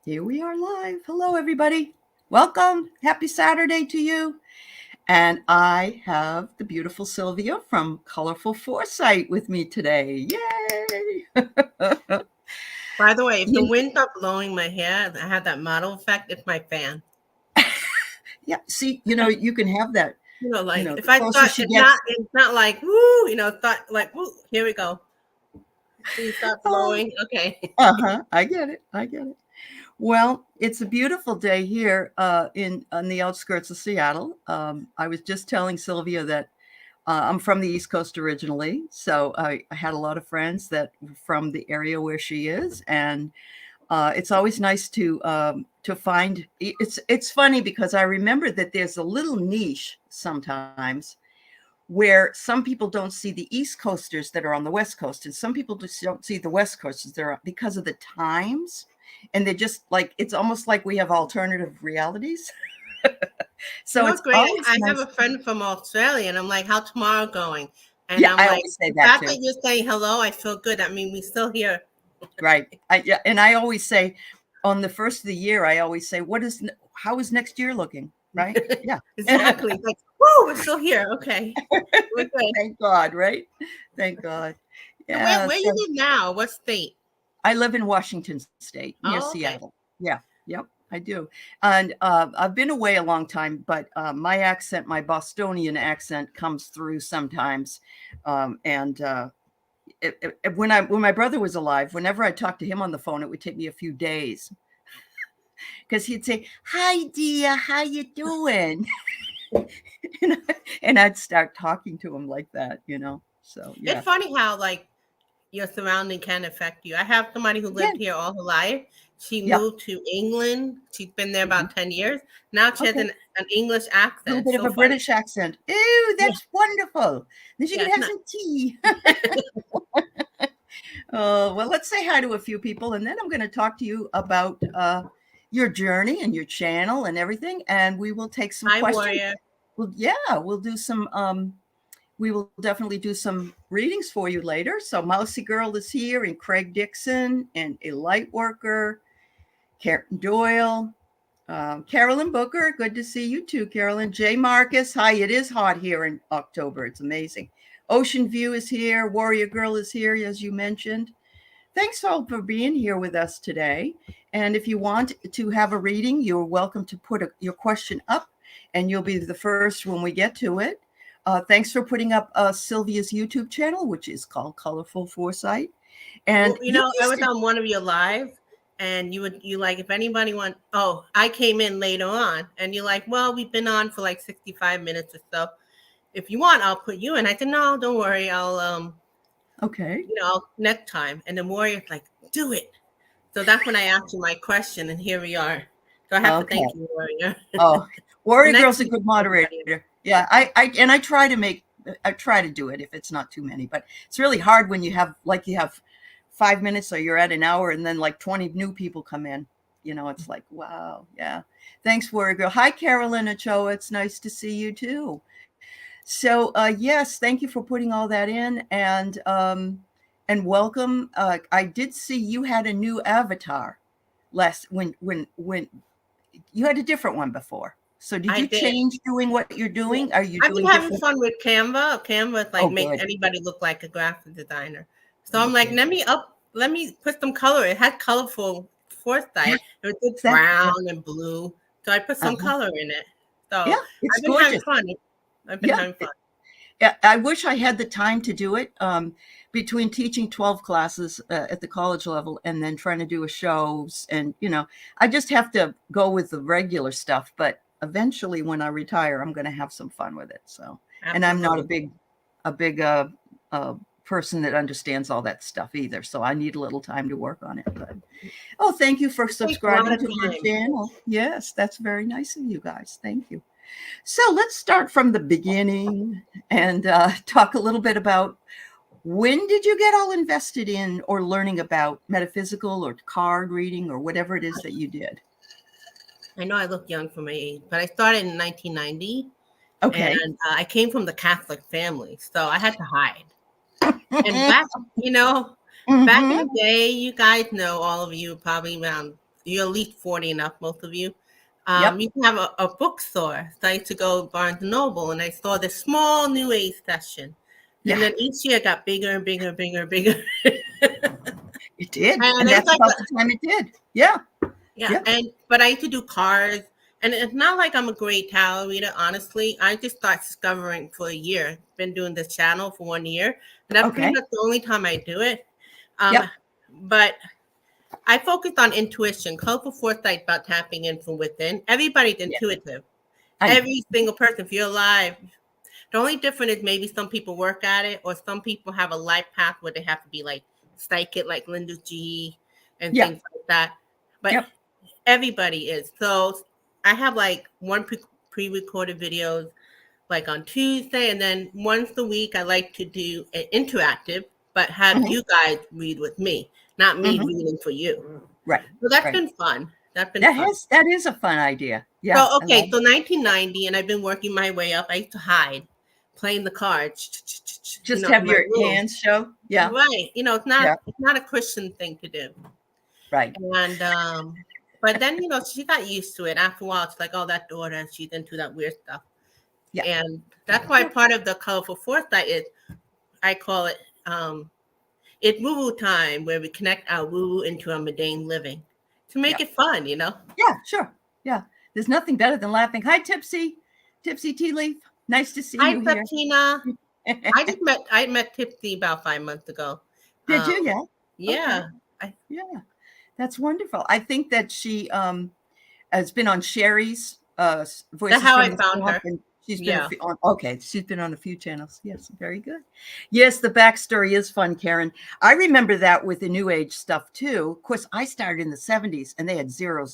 Here we are live. Hello, everybody. Welcome. Happy Saturday to you. And I have the beautiful Sylvia from Colorful Foresight with me today. Yay! By the way, if the You- wind stopped blowing my hair, I have that model effect. It's my fan. yeah, see, you can have that. Like The if I closer thought she gets. it's not like woo, thought like woo. Here we go. See, stop Oh, blowing. Okay. I get it. I get it. Well, it's a beautiful day here in on the outskirts of Seattle. I was just telling Sylvia that I'm from the East Coast originally, so I had a lot of friends that were from the area where she is, and it's always nice to find. It's funny because I remember that there's a little niche sometimes where some people don't see the East Coasters that are on the West Coast, and some people just don't see the West Coasters there because of the times, and they're just like it's almost like we have alternative realities. You So know it's what's great? always I have nice. a friend from Australia, and I'm like, "How tomorrow going?" And Yeah, I'm I like, always say "The that fact too. that you're saying hello, I feel good. I mean, we still here." Right. Yeah, and I always say on the first of the year, I always say, how is next year looking? Right? Yeah. Exactly. It's like, woo, we're still here. Okay, we're good. Thank God, right? Thank God. So where Yeah. where you So live now? What state? I live in Washington State near Oh, okay. Seattle. Yeah. Yep. I do. And I've been away a long time, but my accent, my Bostonian accent comes through sometimes. And when my brother was alive, whenever I talked to him on the phone, it would take me a few days because he'd say, "Hi, dear, how you doing?" and, and I'd start talking to him like that. So It's yeah, funny how like your surrounding can affect you. I have somebody who yeah, lived here all her life. She yeah. moved to England. She's been there Mhm. about 10 years. Now she has Okay, an English a little accent. bit of So a funny. British accent. Ew, Yeah, that's wonderful. Then she yeah, could it's have not. some tea. Oh, well, let's say hi to a few people, and then I'm going to talk to you about your journey and your channel and everything, and we will take some Hi, questions. Warrior. Well, yeah, we'll do some. We will definitely do some readings for you later. So Mousy Girl is here, and Craig Dixon, and a light worker, Karen Doyle, Carolyn Booker. Good to see you too, Carolyn. Jay Marcus. Hi, it is hot here in October. It's amazing. Ocean View is here. Warrior Girl is here, as you mentioned. Thanks all for being here with us today. And if you want to have a reading, you're welcome to put your question up, and you'll be the first when we get to it. Thanks for putting up Sylvia's YouTube channel, which is called Colorful Foresight. And Well, you I used was to, on one of your lives, and you like if anybody want. Oh, I came in later on, and you're like, well, we've been on for like 65 minutes or so. If you want, I'll put you in. I said, no, don't worry. okay. Next time. And the warrior's like, do it. So that's when I asked you my question, and here we are. So I have to Okay. thank you, warrior. Oh, And Warrior nice Girl's to a meet good everybody. moderator. Yeah, I I try to do it if it's not too many, but it's really hard when you have 5 minutes or you're at an hour and then like 20 new people come in. It's like, wow, yeah. Thanks, Warrior Girl. Hi, Carolyn Ochoa. It's nice to see you too. So yes, thank you for putting all that in and welcome. I did see you had a new avatar last when you had a different one before. So did I you did. change doing what you're Yeah. doing? Are you I've been doing having different? fun with Canva. Canva like Oh, make good. anybody look like a graphic designer. So I'm like, Okay. let me put some color. It had colorful foresight. It was with Exactly. Yeah. brown and blue. So I put some Uh-huh. color in it. Yeah, So it's I've been having gorgeous. fun. I've been Yeah. having fun. Yeah, I wish I had the time to do it. Between teaching 12 classes at the college level and then trying to do a shows, and I just have to go with the regular stuff. But eventually, when I retire, I'm going to have some fun with it. So, and I'm not Absolutely. a big uh, person that understands all that stuff either. So I need a little time to work on it. But oh, thank you for It takes a lot subscribing of to my time. channel. Yes, that's very nice of you guys. Thank you. So let's start from the beginning and talk a little bit about when did you get all invested in or learning about metaphysical or card reading or whatever it is that you did? I know I look young for my age, but I started in 1990, and Okay. I came from the Catholic family, so I had to hide. And back, you know, Back in Mm-hmm. the day, you guys know, all of you probably around, you're at least 40 enough, most of you. Yep. You can have a bookstore. So I used to go to Barnes and Noble, and I saw this small New Age section. And Yeah, then each year it got bigger and bigger and bigger and bigger. it did. And And it was that's like, about the time it did. Yeah. yeah, Yeah. but I used to do cards, and it's not like I'm a great tarot reader, honestly. I just started discovering for a year. Been doing this channel for 1 year, and that's pretty Okay. much the only time I do it. Um, Yep. but I focused on intuition, colorful foresight about tapping in from within. Everybody's Yeah. intuitive. I know. Every single person, if you're alive, the only difference is maybe some people work at it, or some people have a life path where they have to be like psychic, like Linda G, and Yeah. things like that. But Yep. everybody is. So I have like one pre-recorded videos like on Tuesday, and then once a week I like to do an interactive, but have Hmm. you guys read with me, not me Hmm. reading for you. Right. So that's Right. been fun. That's been fun. That is a fun idea. Yeah. So I love okay, so 1990, and I've been working my way up. I used to hide, playing the cards, it. Just in have my your room. hands show. Yeah. Right. Yeah. It's not a Christian thing to do. Right. And but then she got used to it. After a while, it's like, oh, that daughter, she's into that weird stuff. Yeah. And that's why part of the colorful foresight is, I call it it's woo-woo time, where we connect our woo-woo into our mundane living to make Yeah. it fun, Yeah. Sure. Yeah. There's nothing better than laughing. Hi, Tipsy. Tipsy Tea Leaf. Nice to see Hi, you here. Bettina. I met Tipsy about 5 months ago. Did you? Yeah. Okay. Yeah. Yeah. That's wonderful. I think that she has been on Sherry's That's Voices how from I the found Swamp, her. and she's been Yeah. on. Okay, she's been on a few channels. Yes, very good. Yes, the backstory is fun, Karen. I remember that with the New Age stuff too. Of course, I started in the 70s, and they had 000.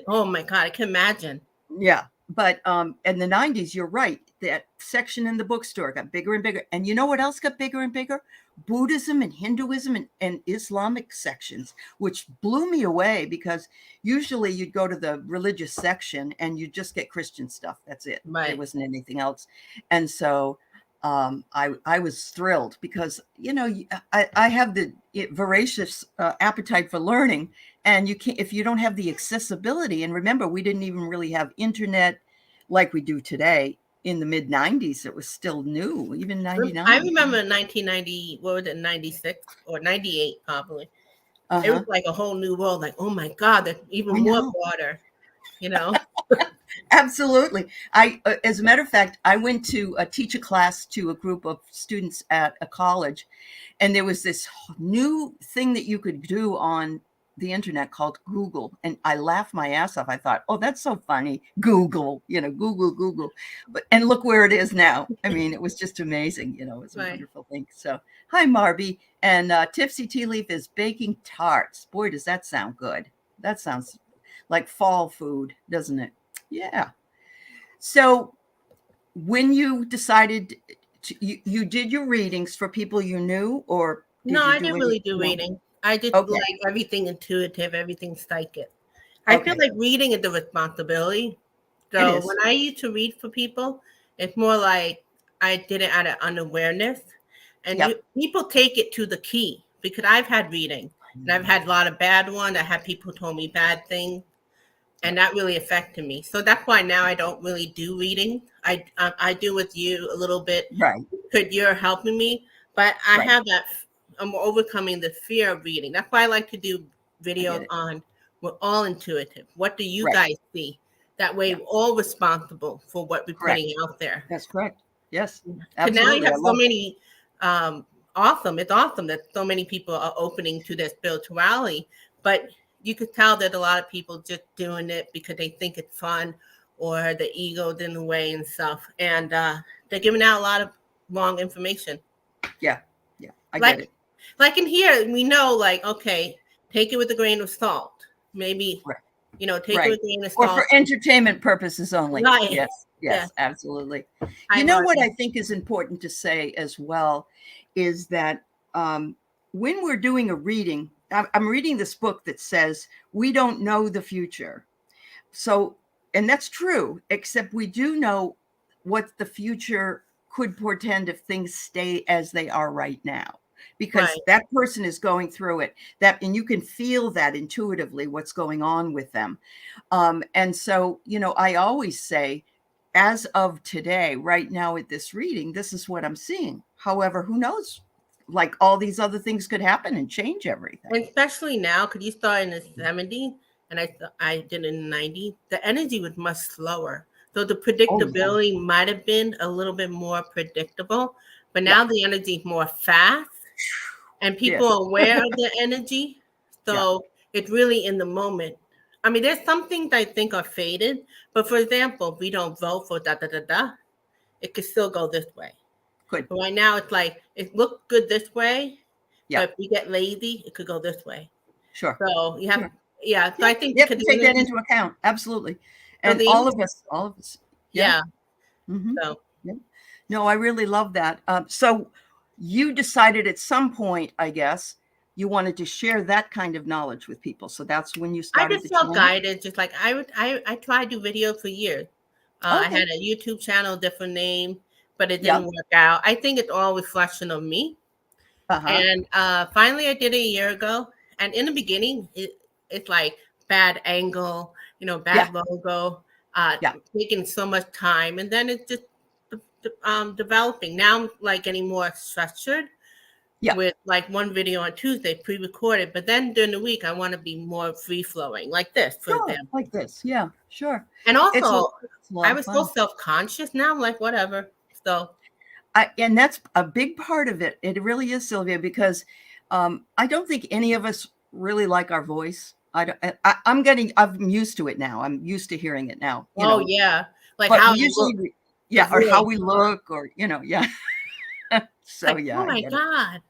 Oh my God, I can imagine. Yeah. But in the 90s, you're right. That section in the bookstore got bigger and bigger. And you know what else got bigger and bigger? Buddhism and Hinduism and Islamic sections, which blew me away, because usually you'd go to the religious section and you just get Christian stuff. That's it. There Right. wasn't anything else. And so I was thrilled, because, I have the voracious appetite for learning. And you can't, if you don't have the accessibility, and remember, we didn't even really have internet like we do today. In the mid 90s, it was still new, even 99. I remember in 1990, what was it, 96 or 98 probably. It was like a whole new world. Like, oh my God, there's even I more know. broader, Absolutely. As a matter of fact, I went to teach a class to a group of students at a college, and there was this new thing that you could do on the internet called Google. And I laughed my ass off. I thought, oh, that's so funny. Google, Google. And look where it is now. I mean, it was just amazing. It was a Right. wonderful thing. So, hi, Marby. And Tipsy Tea Leaf is baking tarts. Boy, does that sound good. That sounds like fall food, doesn't it? Yeah. So when you decided you did your readings for people you knew, or No, did you I do didn't any? really do No. reading. I just Okay. like everything intuitive, everything psychic. I feel Okay. like reading is the responsibility. It So is. when I used to read for people, it's more like I did it out of unawareness. And Yep. people take it to the key, because I've had reading, and I've had a lot of bad ones. I had people who told me bad things, and that really affected me. So that's why now I don't really do reading. I do with you a little bit, Right. because you're helping me, but I Right. have that. I'm overcoming the fear of reading. That's why I like to do I get videos it. on, we're all intuitive. What do you Right. guys see? That way, Yeah. we're all responsible for what we're Correct. putting out there. That's correct. Yes. Because now you Absolutely. I have so love it. many, awesome. It's awesome that so many people are opening to their spirituality, but you could tell that a lot of people just doing it because they think it's fun, or the ego's in the way and stuff. And they're giving out a lot of wrong information. Yeah. Yeah. I Like, get it. like in here, we know, like, okay, take it with a grain of salt. Maybe, Right. take it Right. with a grain of Or salt. for entertainment purposes only. Right. Yes. Yeah. Yes. Absolutely. Hi, You know what Marty. I think is important to say as well is that when we're doing a reading, I'm reading this book that says we don't know the future. So, and that's true, except we do know what the future could portend if things stay as they are right now. because Right. that person is going through it, and you can feel that intuitively what's going on with them. And so, I always say, as of today, right now at this reading, this is what I'm seeing. However, who knows? Like, all these other things could happen and change everything. And especially now, because you started in the 70s and I did in the 90s, the energy was much slower. So the Oh yeah. predictability might have been a little bit more predictable, but Yeah. now the energy is more fast and people Yes. are aware of the energy. Yeah. So it's really in the moment. I mean, there's some things I think are faded, but for example, if we don't vote for da da da da, it could still go this way. Good. But right now, it's like it looked good this way, Yeah. but if we get lazy, it could go this way. Sure. So you have, Sure. yeah. So Yeah. I think You have because to the take that energy, into account. Absolutely. so And the all of us. Yeah. yeah. Hmm. So Yeah. No, I really love that. So you decided at some point, I guess, you wanted to share that kind of knowledge with people. So that's when you I started just the felt channel. guided, just like I tried to do videos for years. I Okay. had a YouTube channel, different name, but it didn't Yep. work out. I think it's all reflection of me. Uh-huh. And finally, I did it a year ago. And in the beginning, it's like bad angle, Yeah. bad logo, Yeah. taking so much time. And then it's just developing. Now I'm like getting more structured Yeah. with like one video on Tuesday pre-recorded. But then during the week, I want to be more free flowing, like this, for Sure. example. Like this. Yeah. Sure. And It's a, also, it's a lot I of was so fun. self-conscious. Now I'm like, whatever. So And that's a big part of it. It really is, Sylvia, because I don't think any of us really like our voice. I'm used to it now. I'm used to hearing it now, oh yeah, like but how we you look, usually, the yeah, or how voice. we look, or, yeah. So, Like, yeah, oh I my get it. God.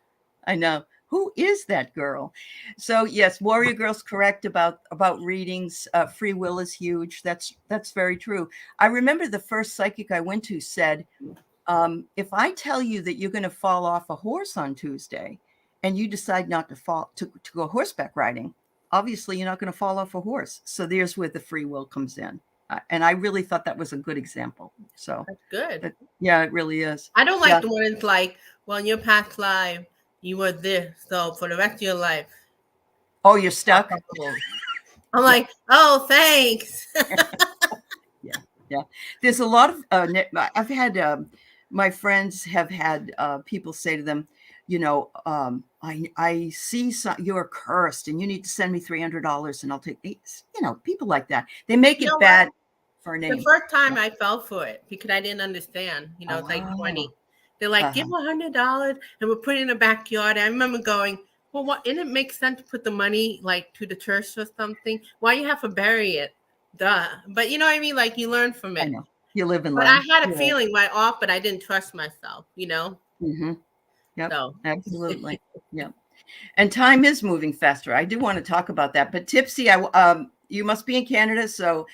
I know. Who is that girl? So yes, Warrior Girl's correct about readings. Free will is huge. That's very true. I remember the first psychic I went to said, if I tell you that you're going to fall off a horse on Tuesday and you decide not to go horseback riding, obviously you're not going to fall off a horse. So there's where the free will comes in. And I really thought that was a good example. So That's good. yeah, it really is. I don't like Yeah. the ones like, well, in your past life, you were this. So for the rest of your life, Oh, you're not stuck. possible. I'm Yeah. like, oh, thanks. Yeah. Yeah. There's a lot of, I've had, my friends have had people say to them, I see you're cursed and you need to send me $300 and I'll take these, people like that. They make You know it what? bad for a The name. first Yeah. time I fell for it because I didn't understand. It's like Oh, 20. They're like, give uh-huh. $100 and we'll put it in the backyard. I remember going, well, what? Didn't it make sense to put the money like to the church or something? Why you have to bury it? Duh. But you know what I mean? Like you learn from I it. know. You live and But I learn. had a You're right. feeling right off, but I didn't trust myself. Mm-hmm. Yep. So Absolutely. Yeah. And time is moving faster. I do want to talk about that. But Tipsy, you must be in Canada, so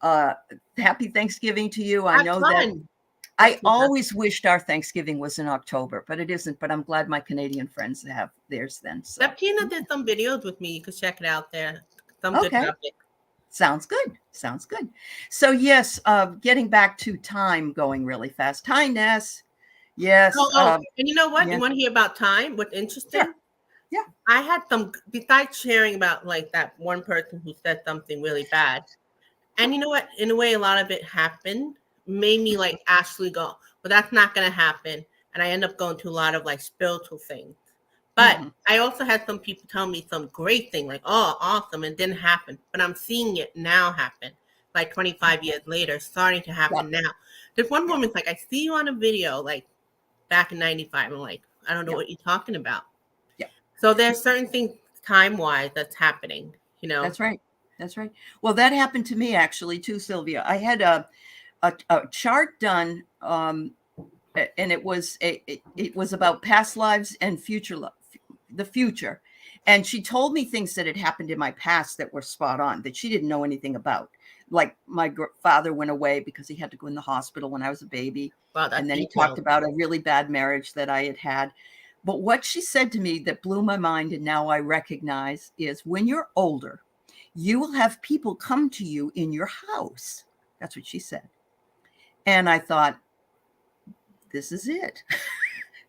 uh, happy Thanksgiving to you. I have know that fun. I always wished our Thanksgiving was in October, but it isn't. But I'm glad my Canadian friends have theirs then. So Septina did some videos with me. You can check it out there. Some good okay, topics. sounds good. Sounds good. So yes, getting back to time going really fast. Hi, Ness. Yes. Oh, and you know what? Yeah. You want to hear about time? What's Sure. interesting? Yeah. I had some, besides sharing about like that one person who said something really bad. And you know what? In a way, a lot of it happened, made me like actually go, well, that's not going to happen. And I end up going to a lot of like spiritual things. But Hmm. I also had some people tell me some great thing, like, oh, awesome. And it didn't happen. But I'm seeing it now happen, like 25 years later, starting to Yeah. happen now. There's one Yeah. woman's like, I see you on a video, like back in 95. I'm like, I don't know Yeah. what you're talking about. Yeah. So there's certain things time wise that's happening. That's right. That's right. Well, that happened to me actually too, Sylvia. I had a chart done, and it was about past lives and the future. And she told me things that had happened in my past that were spot on that she didn't know anything about. Like my father went away because he had to go in the hospital when I was a baby, Wow, and that's then he talked detailed. about a really bad marriage that I had had. But what she said to me that blew my mind, and now I recognize, is when you're older, you will have people come to you in your house. That's what she said. And I thought, this is it.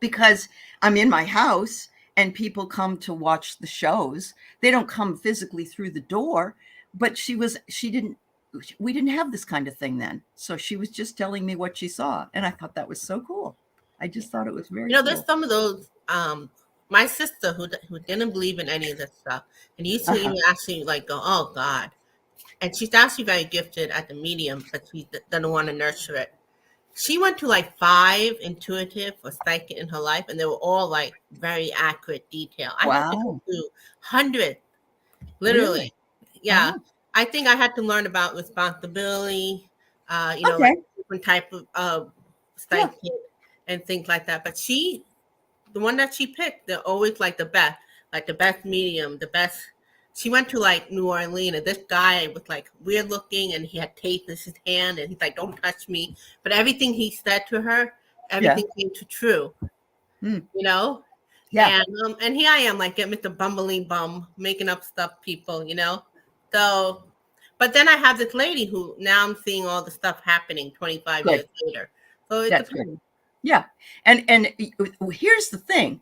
Because I'm in my house and people come to watch the shows. They don't come physically through the door, but we didn't have this kind of thing then. So she was just telling me what she saw. And I thought that was so cool. I just thought it was very You know, there's cool. some of those. My sister who didn't believe in any of this stuff, and used to even actually like go, "Oh God," and she's actually very gifted at the medium, but she doesn't want to nurture it. She went to like 5 intuitive or psychic in her life, and they were all like very accurate detail. I had to go Wow. through hundreds, literally. Really? Yeah, Oh, I think I had to learn about responsibility, like okay. different type of Yeah. psychic and things like that. But the one that she picked, they're always like the best medium, the best. She went to like New Orleans, and this guy was like weird looking, and he had tape in his hand, and he's like, "Don't touch me." But everything he said to her, Yeah. everything came to true, Mm. you know. Yeah. And here I am, like get Mr. Bumbling Bum, making up stuff, people, you know. So, but then I have this lady who now I'm seeing all the stuff happening 25 Good. years later. So it That's good. depends. Yeah. And here's the thing.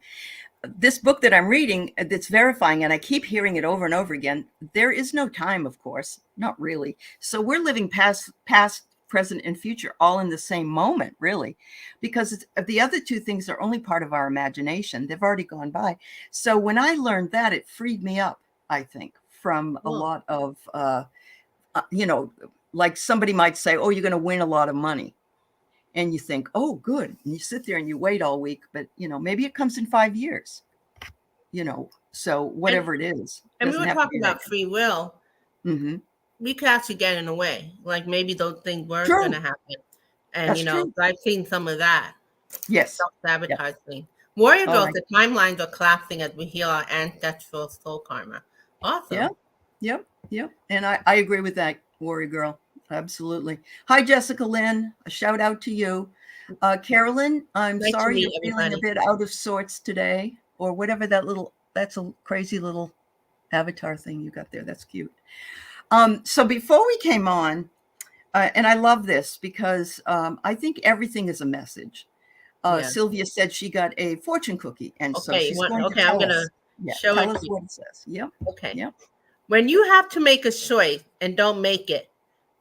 This book that I'm reading that's verifying, and I keep hearing it over and over again, there is no time, of course, not really. So we're living past, present, and future all in the same moment, really, because the other two things are only part of our imagination. They've already gone by. So when I learned that, it freed me up, I think, from a Oh, lot of, like somebody might say, oh, you're going to win a lot of money. And you think, oh, good. And you sit there and you wait all week, but maybe it comes in 5 years, so and whatever it is, and we doesn't were have to be talking right about free will. now. We could actually get in the way. Like maybe those things weren't going True. to happen. And, That's true. so I've seen some of that Yes. self Yeah. sabotage thing. Warrior Oh, Girls, the timelines are collapsing as we heal our ancestral soul karma. yeah. Awesome. Yep. Yep. And I agree with that, Warrior Girl. Absolutely. Hi, Jessica Lynn. A shout out to you. Carolyn, I'm Nice to sorry meet you're feeling a everybody. bit out of sorts today, or whatever that's a crazy little avatar thing you got there. That's cute. So before we came on, and I love this because I think everything is a message. Yeah. Sylvia said she got a fortune cookie, and so Okay. she's going to Okay. I'm tell going to us. Yeah, show tell it us to you. what it says. Yep, Okay. yep, When you have to make a choice and don't make it,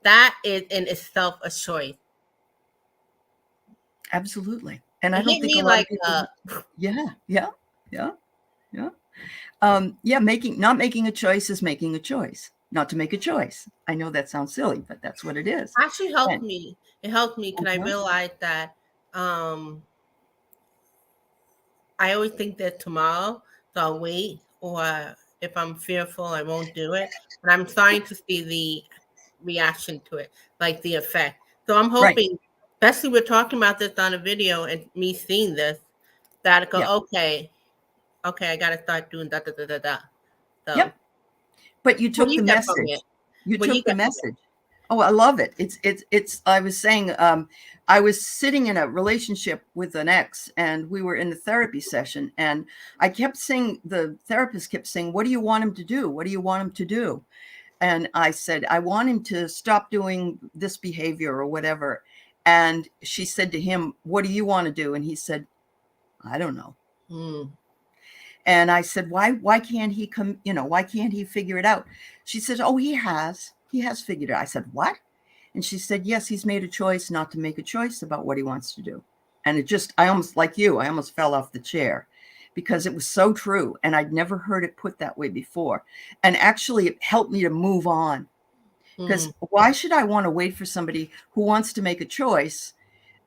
that is in itself a choice. absolutely. And I It don't hit think a me lot of like, people. Yeah, yeah, yeah, yeah. Yeah, not making a choice is making a choice. Not to make a choice. I know that sounds silly, but that's what it is. actually helped And me. It helped me because I uh-huh, realized that um, I always think that tomorrow, so I'll wait, or if I'm fearful, I won't do it. But I'm starting to see the reaction to it, like the effect. So I'm right. hoping, especially we're talking about this on a video and me seeing this, that I go, Yeah. okay, I got to start doing da da da da da. So, Yep. But you what do took the you get from it? message. You What do you took the get from it? message. Oh, I love it. I was saying, I was sitting in a relationship with an ex, and we were in a therapy session, and I kept saying, the therapist kept saying, what do you want him to do? What do you want him to do? And I said, I want him to stop doing this behavior or whatever. And she said to him, what do you want to do? And he said, I don't know. Hmm. And I said, why can't he come, why can't he figure it out? She said, oh, he has figured it out. I said, what? And she said, yes, he's made a choice not to make a choice about what he wants to do. And I almost, like you, I almost fell off the chair because it was so true. And I'd never heard it put that way before. And actually it helped me to move on, Hmm. because why should I want to wait for somebody who wants to make a choice,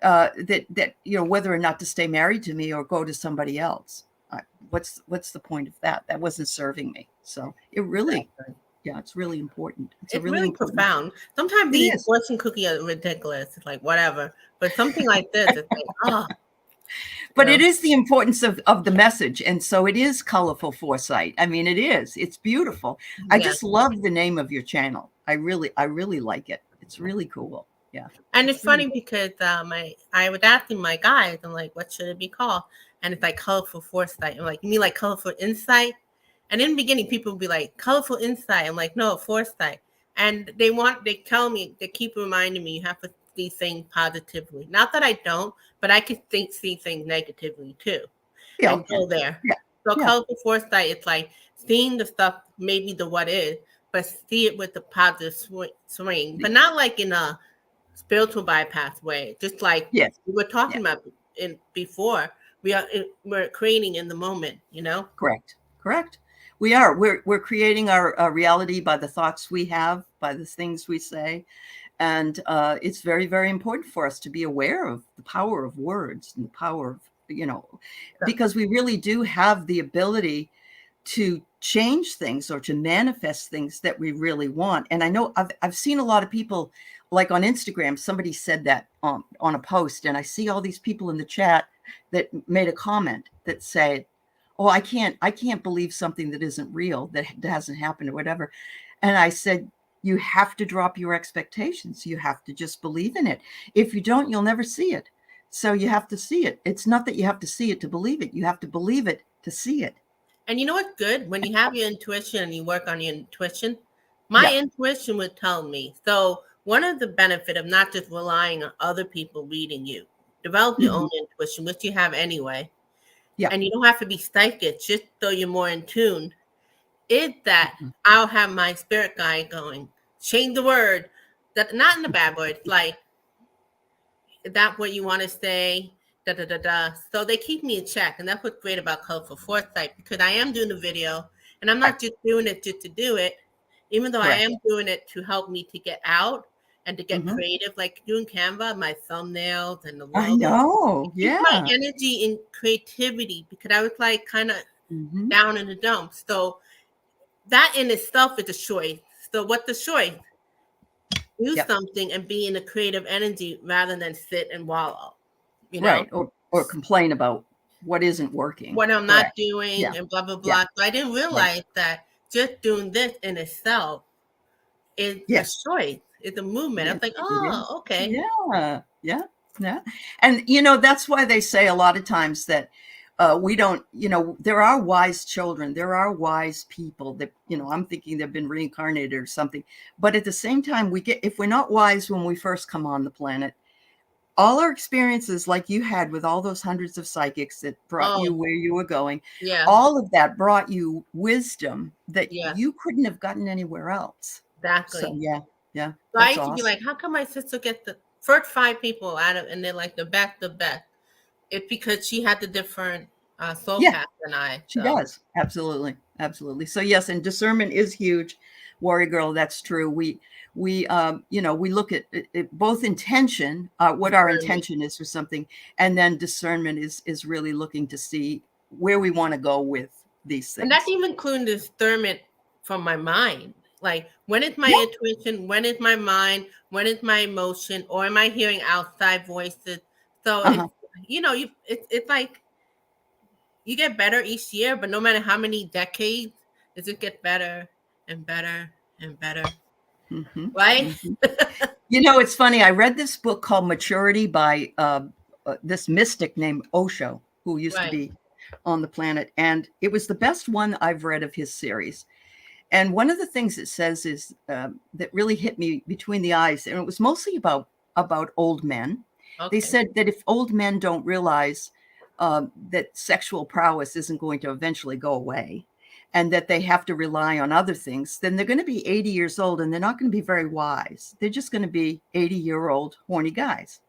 that whether or not to stay married to me or go to somebody else? What's the point of that? That wasn't serving me. So it really, Exactly. yeah, it's really important. It's a It's really really important. profound. Sometimes It these is. fortune cookies are ridiculous. It's like whatever, but something like this, it's like, you But know. it is the importance of the message. And so it is colorful foresight. I mean, it is. It's beautiful. I Yeah. just love the name of your channel. I really like it. It's really cool. Yeah. And it's It's really funny because I was asking my guys, I'm like, what should it be called? And it's like colorful foresight. I'm like, you mean like colorful insight? And in the beginning, people would be like, colorful insight. I'm like, no, foresight. And they tell me, they keep reminding me, you have to see things positively. Not that I don't, but I can see things negatively too. we all And can. go there. Yeah. So Yeah. colorful foresight, it's like seeing the stuff, maybe the what is, but see it with the positive swing, but not like in a spiritual bypass way. Just like Yes. we were Yeah. talking about in before, we're creating in the moment, you know. Correct. Correct. We are. We're creating our reality by the thoughts we have, by the things we say, and it's very, very important for us to be aware of the power of words and the power of, because we really do have the ability to change things or to manifest things that we really want. And I know I've seen a lot of people, like on Instagram, somebody said that on a post, and I see all these people in the chat that made a comment that said, oh, I can't believe something that isn't real, that hasn't happened or whatever. And I said, you have to drop your expectations. You have to just believe in it. If you don't, you'll never see it. So you have to see it. It's not that you have to see it to believe it. You have to believe it to see it. And you know what's good? When you have your intuition and you work on your intuition, my Yeah. intuition would tell me. So one of the benefit of not just relying on other people reading you, develop your own intuition, which you have anyway. Yeah. And you don't have to be psychic, just so you're more in tune. Is that Mhm. I'll have my spirit guide going, change the word. That not in a bad word. It's like, is that what you want to say? Da da da da. So they keep me in check, and that's what's great about Colorful Foresight, because I am doing a video, and I'm Right. not just doing it just to do it, even though I Correct. am doing it to help me to get out and to get Mhm. creative, like doing Canva, my thumbnails and the I logo. know. Keep my Yeah. energy in creativity, because I was like kind of Mhm. down in the dumps. So that in itself is a choice. So what's the choice? Do Yep. something and be in a creative energy rather than sit and wallow, you know? Right. Or complain about what isn't working. What I'm not Correct. doing Yeah. and blah, blah, Yeah. blah. So I didn't Right. realize that just doing this in itself is a Yes. choice. It's a movement. I Yes, was like, it is. oh, okay. Yeah. Yeah. Yeah. And that's why they say a lot of times that we don't, there are wise children, there are wise people that, I'm thinking they've been reincarnated or something. But at the same time, if we're not wise when we first come on the planet, all our experiences like you had with all those hundreds of psychics that brought you Oh, where you were going, yeah, all of that brought you wisdom that yeah, you couldn't have gotten anywhere else. So exactly. yeah, yeah, So I that's used to be awesome. like, how come my sister gets the first five people out of, and they're like the best, the best? It's because she had the different soul Yeah, path than I. she So does. Absolutely. Absolutely. So yes, and discernment is huge. Warrior girl, that's true. We look at it, both intention, what our discernment. intention is for something, and then discernment is really looking to see where we want to go with these And that's things. even including discernment from my mind. Like, when is my Yeah. intuition? When is my mind? When is my emotion? Or am I hearing outside voices? So it's, Uh-huh. it's like you get better each year, but no matter how many decades, it just gets better and better and better, Hmm. right? Hmm. It's funny. I read this book called Maturity by this mystic named Osho, who used to Right. be on the planet. And it was the best one I've read of his series. And one of the things it says is that really hit me between the eyes, and it was mostly about old men. They Okay. said that if old men don't realize that sexual prowess isn't going to eventually go away, and that they have to rely on other things, then they're going to be 80 years old, and they're not going to be very wise. They're just going to be 80-year-old horny guys.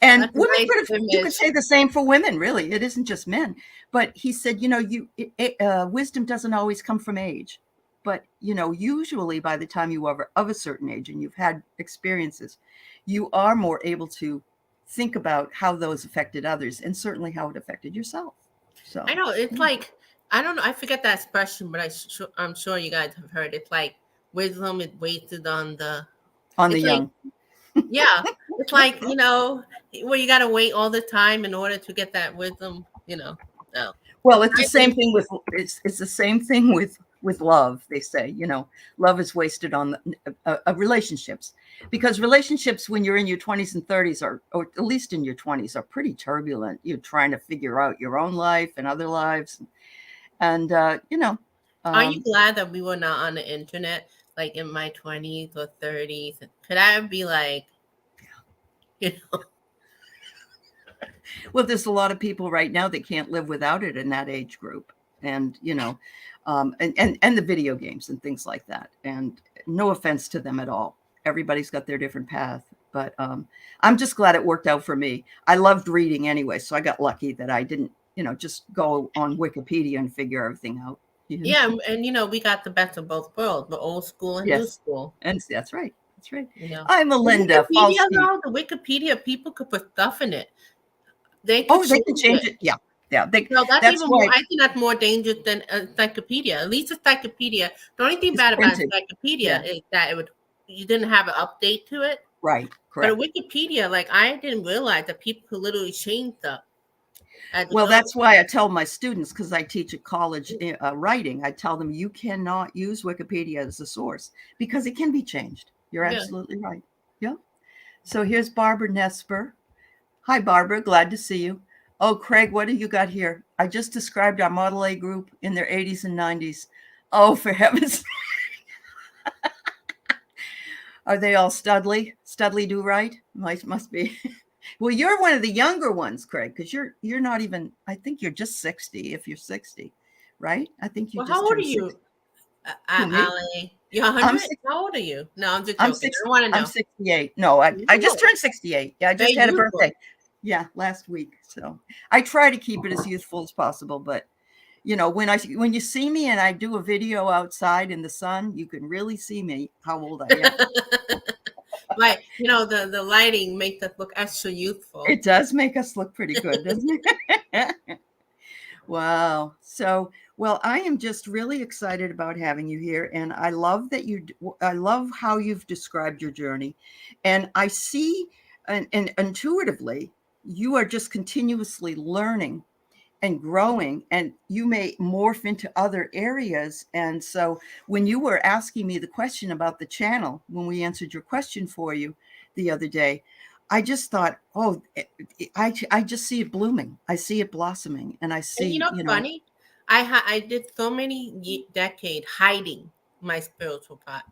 And That's a women nice you could image. say the same for women, really. It isn't just men. But he said, wisdom doesn't always come from age. But, usually by the time you are of a certain age and you've had experiences, you are more able to think about how those affected others and certainly how it affected yourself. I So, know. It's yeah. like, I don't know. I forget that expression, but I'm sure you guys have heard. It's like wisdom is wasted on the. On the It's like, young. yeah, it's like, where you got to wait all the time in order to get that wisdom. No. Well, it's the I same think, thing with it's the same thing with love. They say, love is wasted on relationships, because relationships when you're in your 20s and 30s or at least in your 20s, are pretty turbulent. You're trying to figure out your own life and other lives, and are you um, glad that we were not on the internet, like in my 20s or 30s? Could I be like, you know, Well, there's a lot of people right now that can't live without it in that age group, and and the video games and things like that. And no offense to them at all. Everybody's got their different path, but I'm just glad it worked out for me. I loved reading anyway, so I got lucky that I didn't, just go on Wikipedia and figure everything out. Yeah, and we got the best of both worlds, the old school and new Yes, school. and that's right. That's right. You know, I'm the Melinda Wikipedia Falstein. though, the Wikipedia people could put stuff in it. They Oh, could they can change it. it. Yeah, yeah. No, that's That's even more. why I think that's more dangerous than encyclopedia. At least encyclopedia. The only thing it's bad about printed. encyclopedia Yeah, is that you didn't have an update to it. right. But a Correct. Wikipedia, like I didn't realize that people could literally change stuff as it Well, goes. that's why I tell my students, because I teach at college writing, I tell them you cannot use Wikipedia as a source because it can be changed. You're Yeah. absolutely right. Yeah. So here's Barbara Nesper. Hi, Barbara. Glad to see you. Oh, Craig, what do you got here? I just described our Model A group in their 80s and 90s. Oh, for heaven's Are they all Studley? Studley do right? Must be. Well, you're one of the younger ones, Craig, because you're not even. I think you're just 60. If you're 60, right? I think you Well, just how old are turned 60. you, Who, me? Ali? You're I'm 100? six, How old are you? No, I'm just I'm joking. six. I want to I'm know. 68. No, I just Ooh, turned 68. Yeah, I just very had a youthful. birthday. Yeah, last week. So I try to keep it as youthful as possible, but when you see me and I do a video outside in the sun, you can really see me how old I am. Right. The lighting makes us look extra youthful. It does make us look pretty good, doesn't it? Wow. So, well, I am just really excited about having you here. And I love I love how you've described your journey. And I see, and intuitively, you are just continuously learning and growing, and you may morph into other areas. And so when you were asking me the question about the channel, when we answered your question for you the other day, I just thought, oh, I just see it blooming. I see it blossoming. And I And see, funny, I did so many decades hiding my spiritual a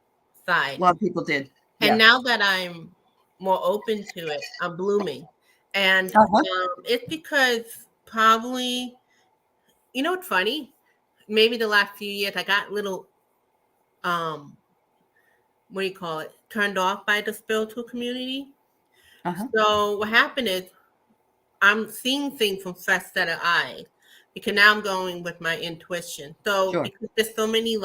side, lot of people did. and Yeah. now that I'm more open to it, I'm blooming, and Uh-huh. it's because probably what's funny, maybe the last few years I got little um what do you call it, turned off by the spiritual community. Uh-huh. So what happened is I'm seeing things from fresh set of eyes because now I'm going with my intuition. So Sure. because there's so many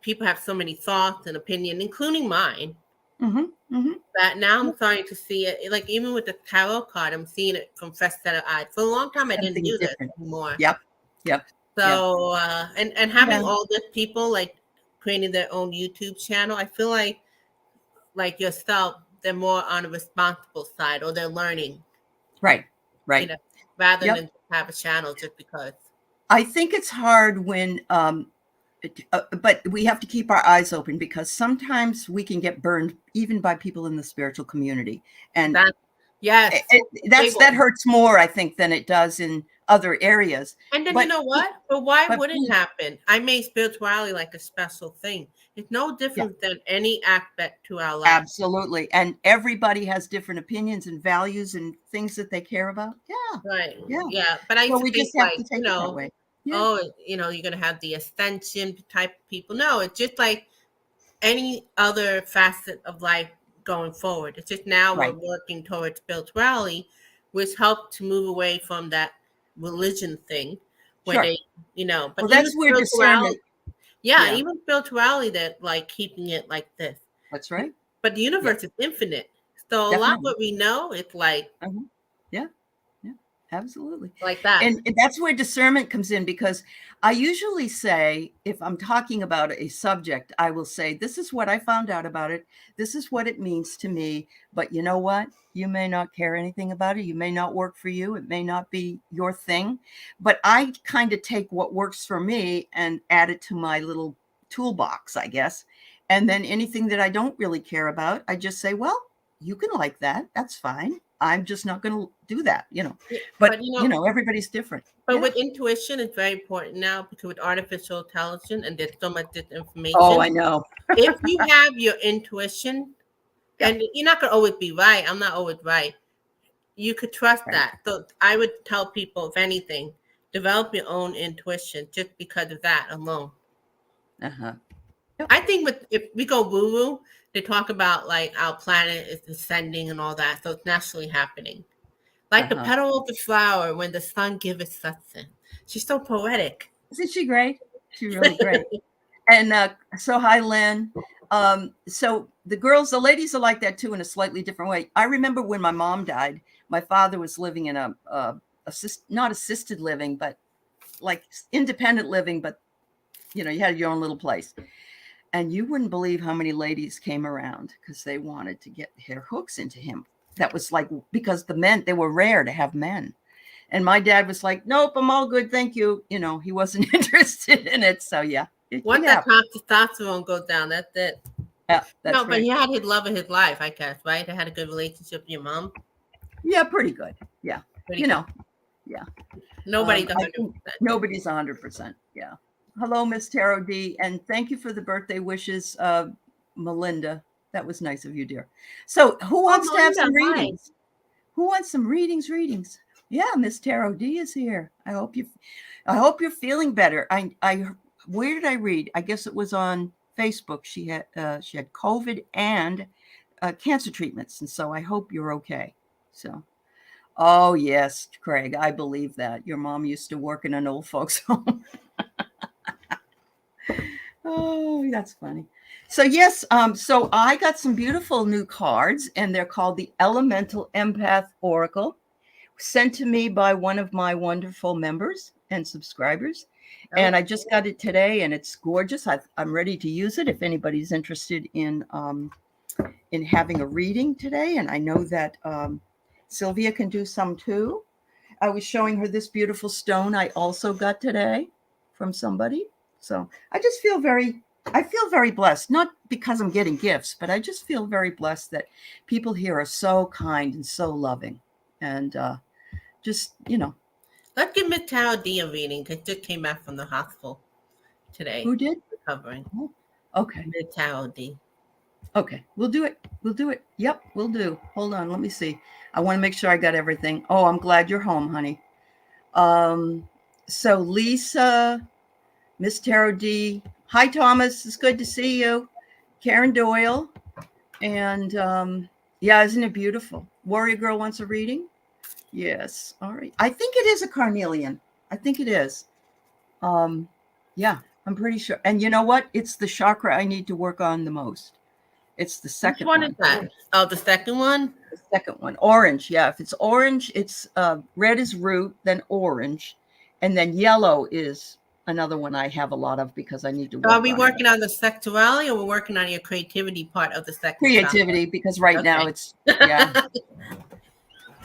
people have so many thoughts and opinions, including mine, Mm-hmm. Mm-hmm. that now I'm starting to see it. Like even with the tarot card, I'm seeing it from fresh set of eyes. For a long time, I didn't Something do this different. anymore. Yep. Yep. Yep. So and having Yeah. all these people creating their own YouTube channel, I feel like yourself, they're more on the responsible side, or they're learning, Right. you Right. know, rather Yep. than have a channel just because. I think it's hard when but we have to keep our eyes open, because sometimes we can get burned even by people in the spiritual community, and Yes, big that one. hurts more, I think, than it does in other areas. And then you But know what? But why but would it happen? I made spirituality like a special thing. It's no yeah, different than any aspect to our life. absolutely. And everybody has different opinions and values and things that they care about. Yeah, Right. yeah. Yeah. But I used So to we think just have to take it that way. Yeah, oh, you're gonna have the ascension type of people. No, it's just like any other facet of life going forward. It's just now we're right. working towards spirituality, which helped to move away from that religion thing where Sure. but Well, even that's where discernment. spirituality, yeah, Yeah, even spirituality that like keeping it like this. that's right. But the Yeah, universe is infinite. So a lot of definitely. what we know, it's Uh-huh. Yeah. Yeah, absolutely. like that. And that's where discernment comes in, because I usually say, if I'm talking about a subject, I will say, this is what I found out about it. This is what it means to me. But you know what? You may not care anything about it. You may not work for you. It may not be your thing. But I kind of take what works for me and add it to my little toolbox, I guess. And then anything that I don't really care about, I just say, well, you can like that. That's fine. I'm just not going to do that. Yeah, But but everybody's different. but Yeah. with intuition, it's very important now because with artificial intelligence and there's so much Oh, disinformation. I know. If you have your intuition, Yeah. and you're not gonna always be right, I'm not always right. you could trust Right. that. So I would tell people, if anything, develop your own intuition just because of that alone. Uh-huh. I think if we go woo woo, they talk about like our planet is descending and all that, so it's naturally happening. Like the Uh-huh. petal of the flower when the sun giveth sunscent. She's so poetic. Isn't she great? She's really great. And so hi, Lynn. So the ladies are like that too in a slightly different way. I remember when my mom died, my father was living in not assisted living, but like independent living, but you had your own little place. And you wouldn't believe how many ladies came around because they wanted to get their hooks into him. That was like, because they were rare to have men. And my dad was like, nope, I'm all good. Thank you. He wasn't interested in it. So yeah. Once that testosterone goes down, that's it. Yeah, that's no, but right. he had his love of his life, I guess, right? They had a good relationship with your mom. Yeah, pretty good. Yeah. Pretty good. Yeah. Nobody's 100%. Nobody's 100%. Yeah. Hello, Miss Tarot D. And thank you for the birthday wishes, Melinda. That was nice of you, dear. So who wants to have some readings? Who wants some readings? Yeah, Miss Tarot D is here. I hope you're feeling better. Where did I read? I guess it was on Facebook. She had COVID and cancer treatments, and so I hope you're okay. So, oh yes, Craig, I believe that your mom used to work in an old folks' home. Oh, that's funny. So yes, so I got some beautiful new cards, and they're called the Elemental Empath Oracle, sent to me by one of my wonderful members and subscribers. And I just got it today, and it's gorgeous. I'm ready to use it if anybody's interested in having a reading today. And I know that Sylvia can do some too. I was showing her this beautiful stone I also got today from somebody. So I feel very blessed, not because I'm getting gifts, but I just feel very blessed that people here are so kind and so loving. And Let's give Miss Tarot D a reading because just came back from the hospital today. Who did? Recovering. Oh, okay. Miss Tarot D. Okay, we'll do it. Yep, we'll do. Hold on, let me see. I want to make sure I got everything. Oh, I'm glad you're home, honey. So Lisa, Miss Tarot D. Hi, Thomas. It's good to see you. Karen Doyle. And yeah, isn't it beautiful? Warrior Girl wants a reading? Yes. All right. I think it is a carnelian. I think it is. Yeah, I'm pretty sure. And you know what? It's the chakra I need to work on the most. It's the second one. Which one is that? Oh, the second one? The second one. Orange. Yeah. If it's orange, it's red is root, then orange. And then yellow is another one I have a lot of because I need to work on. Are we working on the sexuality, or we're working on your creativity part of the second creativity chakra? Because right now it's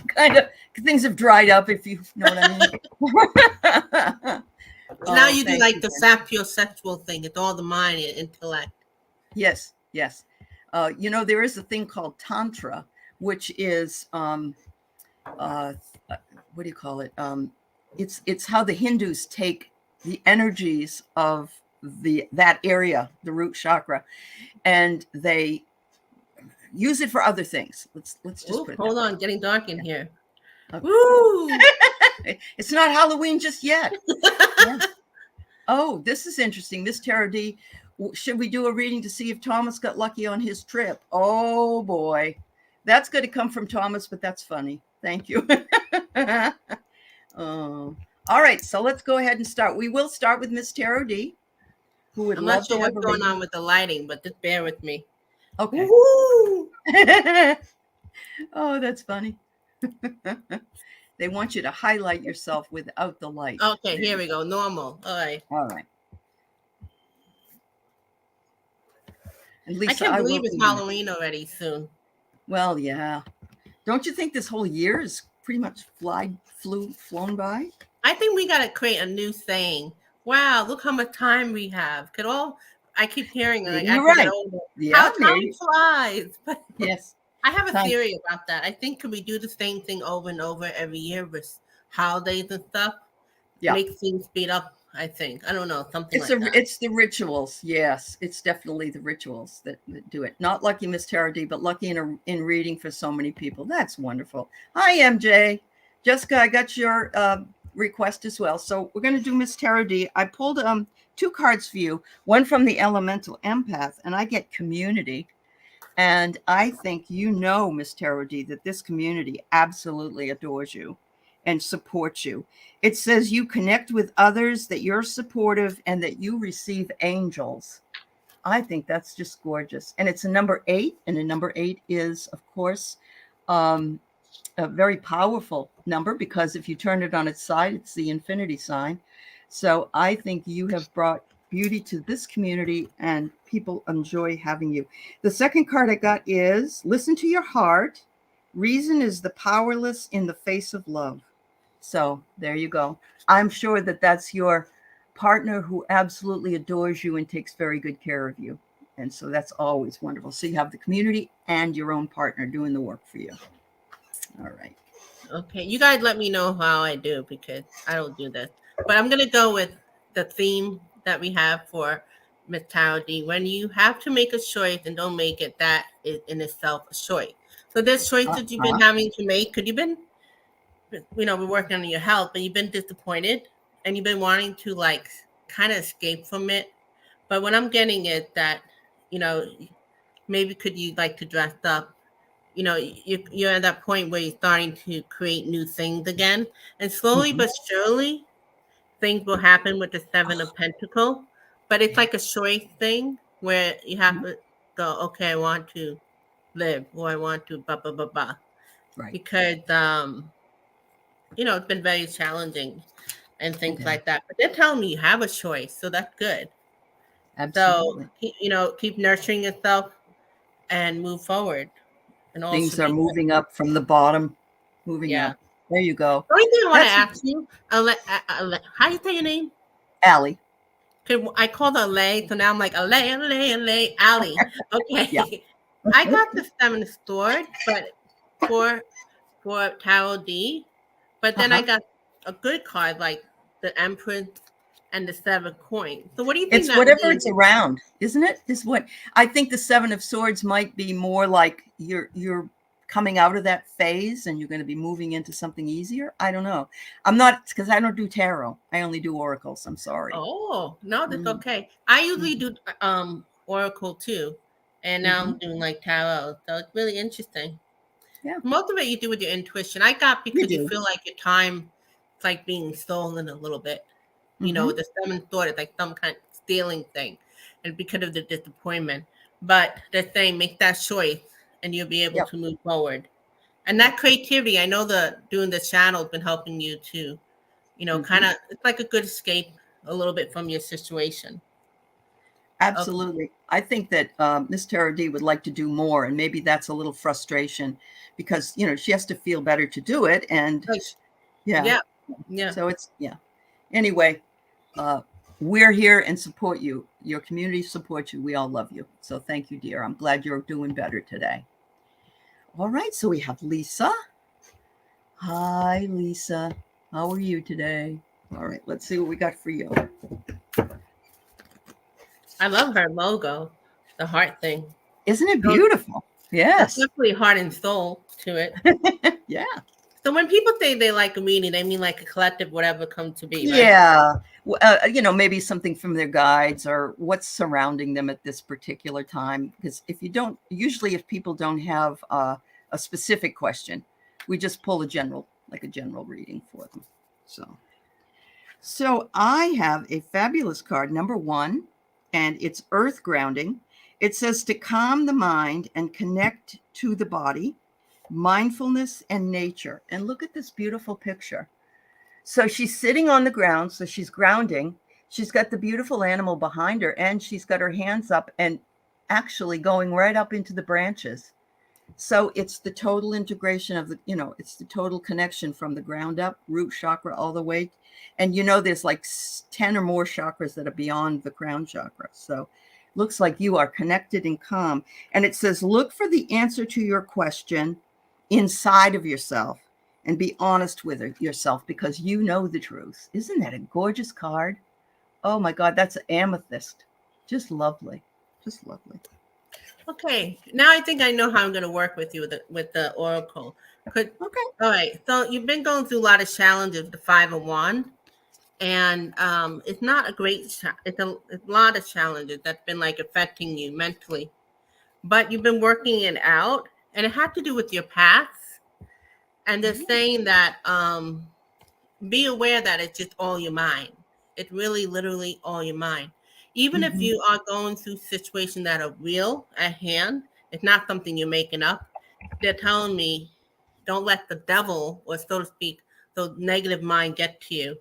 kind of things have dried up, if you know what I mean. Now you do like the sapiosexual thing. It's all the mind and intellect. Yes. There is a thing called Tantra, which is what do you call it? It's how the Hindus take the energies of that area, the root chakra, and they use it for other things. Let's just put it hold on, getting dark in here. Okay. Woo! It's not Halloween just yet. Yeah. Oh, this is interesting. Miss Tarot D, should we do a reading to see if Thomas got lucky on his trip? Oh boy, that's going to come from Thomas, but that's funny. Thank you. All right, so let's go ahead and start. We will start with Miss Tarot D, who would love to have a reading. I'm not sure what's going on with the lighting, but just bear with me. Okay. Oh, that's funny. They want you to highlight yourself without the light. Okay, here we go. Normal. All right. And Lisa, I can't believe it's Halloween already soon. Well, yeah. Don't you think this whole year is pretty much flown by? I think we got to create a new saying. Wow, look how much time we have. I keep hearing like, you're right. Yeah, how time flies. Yes. I have a theory about that. I think could we do the same thing over and over every year with holidays and stuff? Yeah. Make things speed up I think. I don't know, something like that. It's the rituals. Yes, it's definitely the rituals that do it. Not lucky Miss Tara D, but lucky in reading for so many people. That's wonderful. Hi, MJ. Jessica, I got your request as well. So we're going to do Miss Tara D. I pulled two cards for you. One from the Elemental Empath, and I get community. And I think you know, Miss Tara D, that this community absolutely adores you and supports you. It says you connect with others, that you're supportive, and that you receive angels. I think that's just gorgeous. And it's a number 8, and a number 8 is, of course, a very powerful number, because if you turn it on its side, it's the infinity sign. So I think you have brought beauty to this community, and people enjoy having you. The second card I got is listen to your heart. Reason is the powerless in the face of love. So there you go. I'm sure that that's your partner who absolutely adores you and takes very good care of you. And so that's always wonderful. So you have the community and your own partner doing the work for you. All right. Okay, you guys let me know how I do, because I don't do this. But I'm going to go with the theme that we have for Miss Tara D. When you have to make a choice and don't make it, that is in itself a choice. So there's choices you've been having to make, because you've been, we're working on your health, but you've been disappointed and you've been wanting to like kind of escape from it. But what I'm getting is that, maybe could you like to dress up? You're at that point where you're starting to create new things again. And slowly but surely, things will happen with the Seven of Pentacles. But it's like a choice thing where you have to go, okay, I want to live, or I want to blah, blah, blah, blah. Right. Because, it's been very challenging and things like that. But they're telling me you have a choice, so that's good. Absolutely. So, keep nurturing yourself and move forward. And things are moving up from the bottom, moving up. There you go. The only thing I want to ask you, how do you say your name? Allie. I called her Allie, so now I'm like Allie. Okay. I got the 7 of Swords, but for Tarot D, but then I got a good card like the Empress and the 7 coins. So what do you think? It's whatever means? It's around, isn't it? Is what I think. The 7 of Swords might be more like you're coming out of that phase and you're going to be moving into something easier. I don't know. I'm not, because I don't do tarot. I only do oracles. I'm sorry. Oh no, that's okay. I usually do oracle too, and now I'm doing like tarot. So it's really interesting. Yeah. Most of it you do with your intuition. I got because you feel like your time is like being stolen a little bit. The 7th thought is like some kind of stealing thing, and because of the disappointment. But they're saying make that choice, and you'll be able to move forward. And that creativity, I know doing the channel has been helping you to, kind of, it's like a good escape a little bit from your situation. Absolutely. Okay. I think that Miss Tara D would like to do more, and maybe that's a little frustration because, she has to feel better to do it. And yeah. So it's, Anyway, we're here and support you. Your community supports you. We all love you. So thank you, dear. I'm glad you're doing better today. All right. So we have Lisa. Hi, Lisa. How are you today? All right. Let's see what we got for you. I love her logo, the heart thing. Isn't it beautiful? Yes. There's definitely heart and soul to it. Yeah. So when people say they like a meaning, they mean like a collective, whatever comes to be, right? Yeah. Maybe something from their guides or what's surrounding them at this particular time. Because if people don't have a specific question, we just pull a general reading for them. So I have a fabulous card, number 1, and it's earth grounding. It says to calm the mind and connect to the body, mindfulness and nature. And look at this beautiful picture. So she's sitting on the ground, so she's grounding. She's got the beautiful animal behind her, and she's got her hands up and actually going right up into the branches. So it's the total integration of it's the total connection from the ground up, root chakra all the way. And there's like 10 or more chakras that are beyond the crown chakra. So looks like you are connected and calm. And it says, look for the answer to your question inside of yourself and be honest with yourself because you know the truth. Isn't that a gorgeous card? Oh my God, that's amethyst. Just lovely. Just lovely. Okay, now I think I know how I'm going to work with you with the oracle. Could Okay. All right. So you've been going through a lot of challenges, the 501, and it's not a great. It's a lot of challenges that's been like affecting you mentally, but you've been working it out, and it had to do with your past. And they're saying that be aware that it's just all your mind. It's really literally all your mind. Even if Mm-hmm. you are going through situations that are real at hand, it's not something you're making up. They're telling me don't let the devil, or so to speak, the negative mind get to you.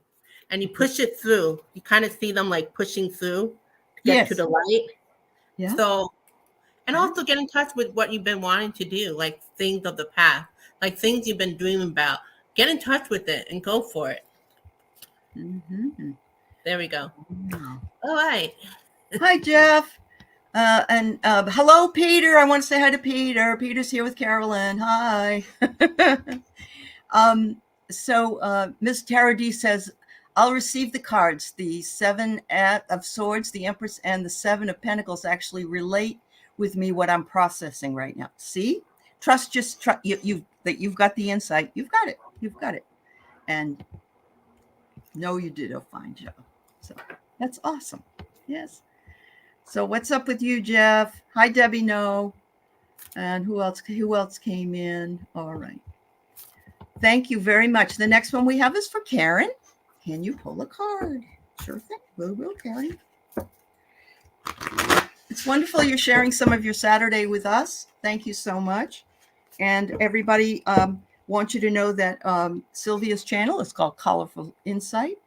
And you push it through. You kind of see them like pushing through to get to Yes. the light. Yeah. So, and Yeah. also get in touch with what you've been wanting to do, like things of the past, like things you've been dreaming about. Get in touch with it and go for it. Mm-hmm. There we go. Wow. All right. Hi, Jeff. And hello, Peter. I want to say hi to Peter. Peter's here with Carolyn. Hi. So Miss Tara D says, I'll receive the cards. The 7 of Swords, the Empress, and the 7 of Pentacles actually relate with me what I'm processing right now. See? Trust, just trust you that you've got the insight. You've got it. You've got it. And know you did a fine job. So that's awesome. Yes. So what's up with you, Jeff? Hi, Debbie. No. And who else came in? All right. Thank you very much. The next one we have is for Karen. Can you pull a card? Sure thing. Will, Karen. It's wonderful you're sharing some of your Saturday with us. Thank you so much. And everybody wants you to know that Sylvia's channel is called Colorful Insight.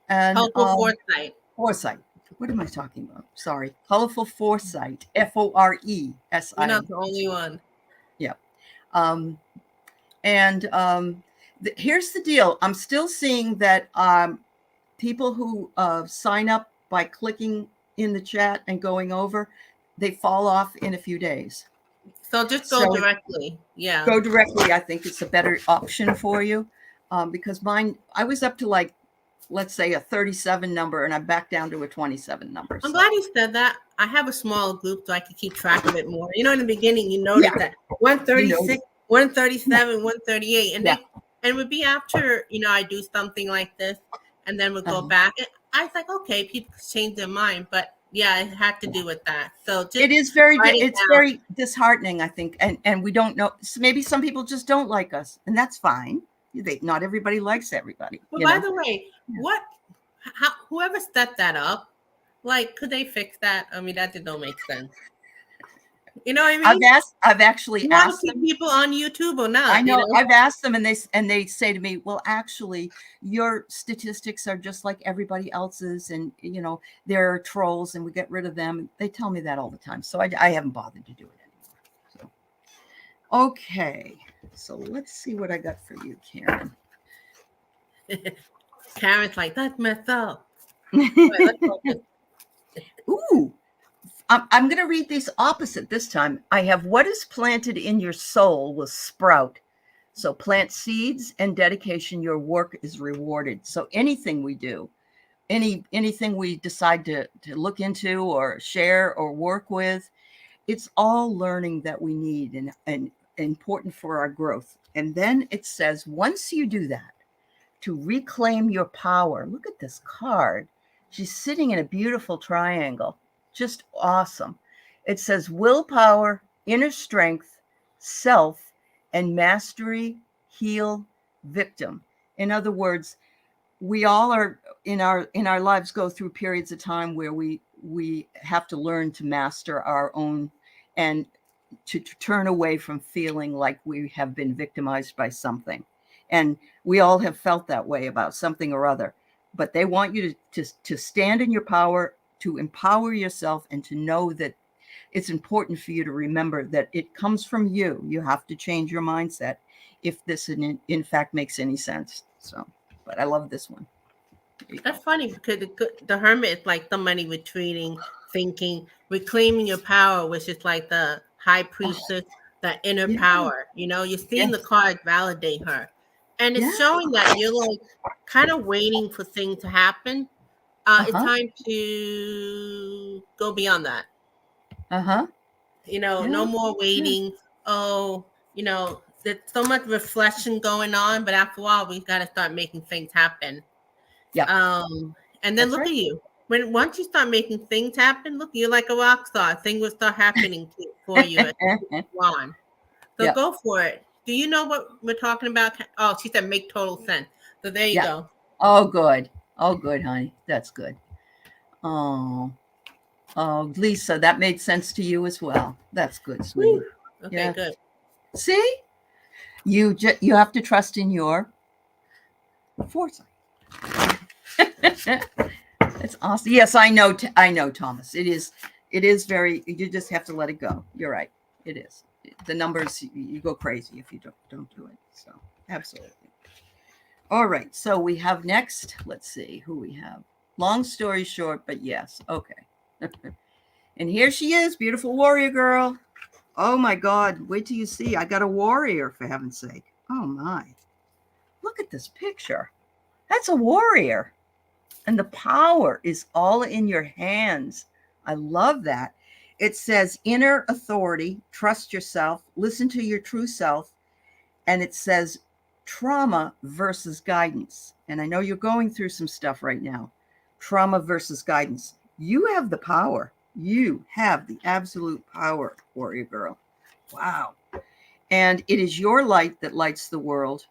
And Helpful Foresight. Foresight. What am I talking about? Sorry. Colorful Foresight. Foresight. You're not the only one. Yeah. Here's the deal. I'm still seeing that people who sign up by clicking in the chat and going over, they fall off in a few days. So just go directly. Yeah. Go directly. I think it's a better option for you because mine, I was up to like, let's say a 37 number and I'm back down to a 27 number. I'm glad you said that. I have a small group so I can keep track of it more. You know, in the beginning, you notice that 136, 137, 138. And then it would be after, I do something like this and then we'll go back. And I was like, okay, people change their mind. But yeah, it had to do with that. So just it is very disheartening, I think. And we don't know. Maybe some people just don't like us, and that's fine. Not everybody likes everybody. Well, by the way, whoever set that up, like, could they fix that? I mean, that don't make sense. You know what I mean? I've actually asked them, people on YouTube or not. I know. I've asked them, and they say to me, "Well, actually, your statistics are just like everybody else's, and there are trolls, and we get rid of them." They tell me that all the time, so I haven't bothered to do it anymore. So, okay, so let's see what I got for you, Karen. Karen's like, that's messed up. Ooh. I'm going to read these opposite this time. I have what is planted in your soul will sprout. So plant seeds and dedication, your work is rewarded. So anything we do, anything we decide to look into or share or work with, it's all learning that we need and important for our growth. And then it says, once you do that, to reclaim your power. Look at this card. She's sitting in a beautiful triangle. Just awesome. It says willpower, inner strength, self, and mastery, heal, victim. In other words, we all are in our lives go through periods of time where we have to learn to master our own and to turn away from feeling like we have been victimized by something. And we all have felt that way about something or other. But they want you to stand in your power, to empower yourself, and to know that it's important for you to remember that it comes from you. You have to change your mindset if this in fact makes any sense. So, but I love this one. That's funny because the hermit is like somebody retreating, thinking, reclaiming your power, which is like the high priestess, that inner power. You're seeing the card validate her. And it's showing that you're like kind of waiting for things to happen. It's time to go beyond that. Uh-huh. No Yeah. more Yeah. waiting. Oh, there's so much reflection going on, but after a while, we've got to start making things happen. Yeah. And then That's look right. at you. Once you start making things happen, look, you're like a rock star. Things will start happening for you as you go on. So Yeah. go for it. Do you know what we're talking about? Oh, she said make total sense. So there you Yeah. go. Oh, good. Oh, good, honey. That's good. Oh, Lisa, that made sense to you as well. That's good, sweetie. Whew. Okay, Yeah. good. See, you have to trust in your foresight. It's awesome. Yes, I know. I know, Thomas. It is very. You just have to let it go. You're right. It is. The numbers, you go crazy if you don't do it. So absolutely. All right. So we have next. Let's see who we have. Long story short, but yes. Okay. And here she is, beautiful warrior girl. Oh my God. Wait till you see. I got a warrior, for heaven's sake. Oh my. Look at this picture. That's a warrior. And the power is all in your hands. I love that. It says inner authority, trust yourself, listen to your true self. And it says trauma versus guidance. And I know you're going through some stuff right now. Trauma versus guidance. You have the power. You have the absolute power, warrior girl. Wow. And it is your light that lights the world.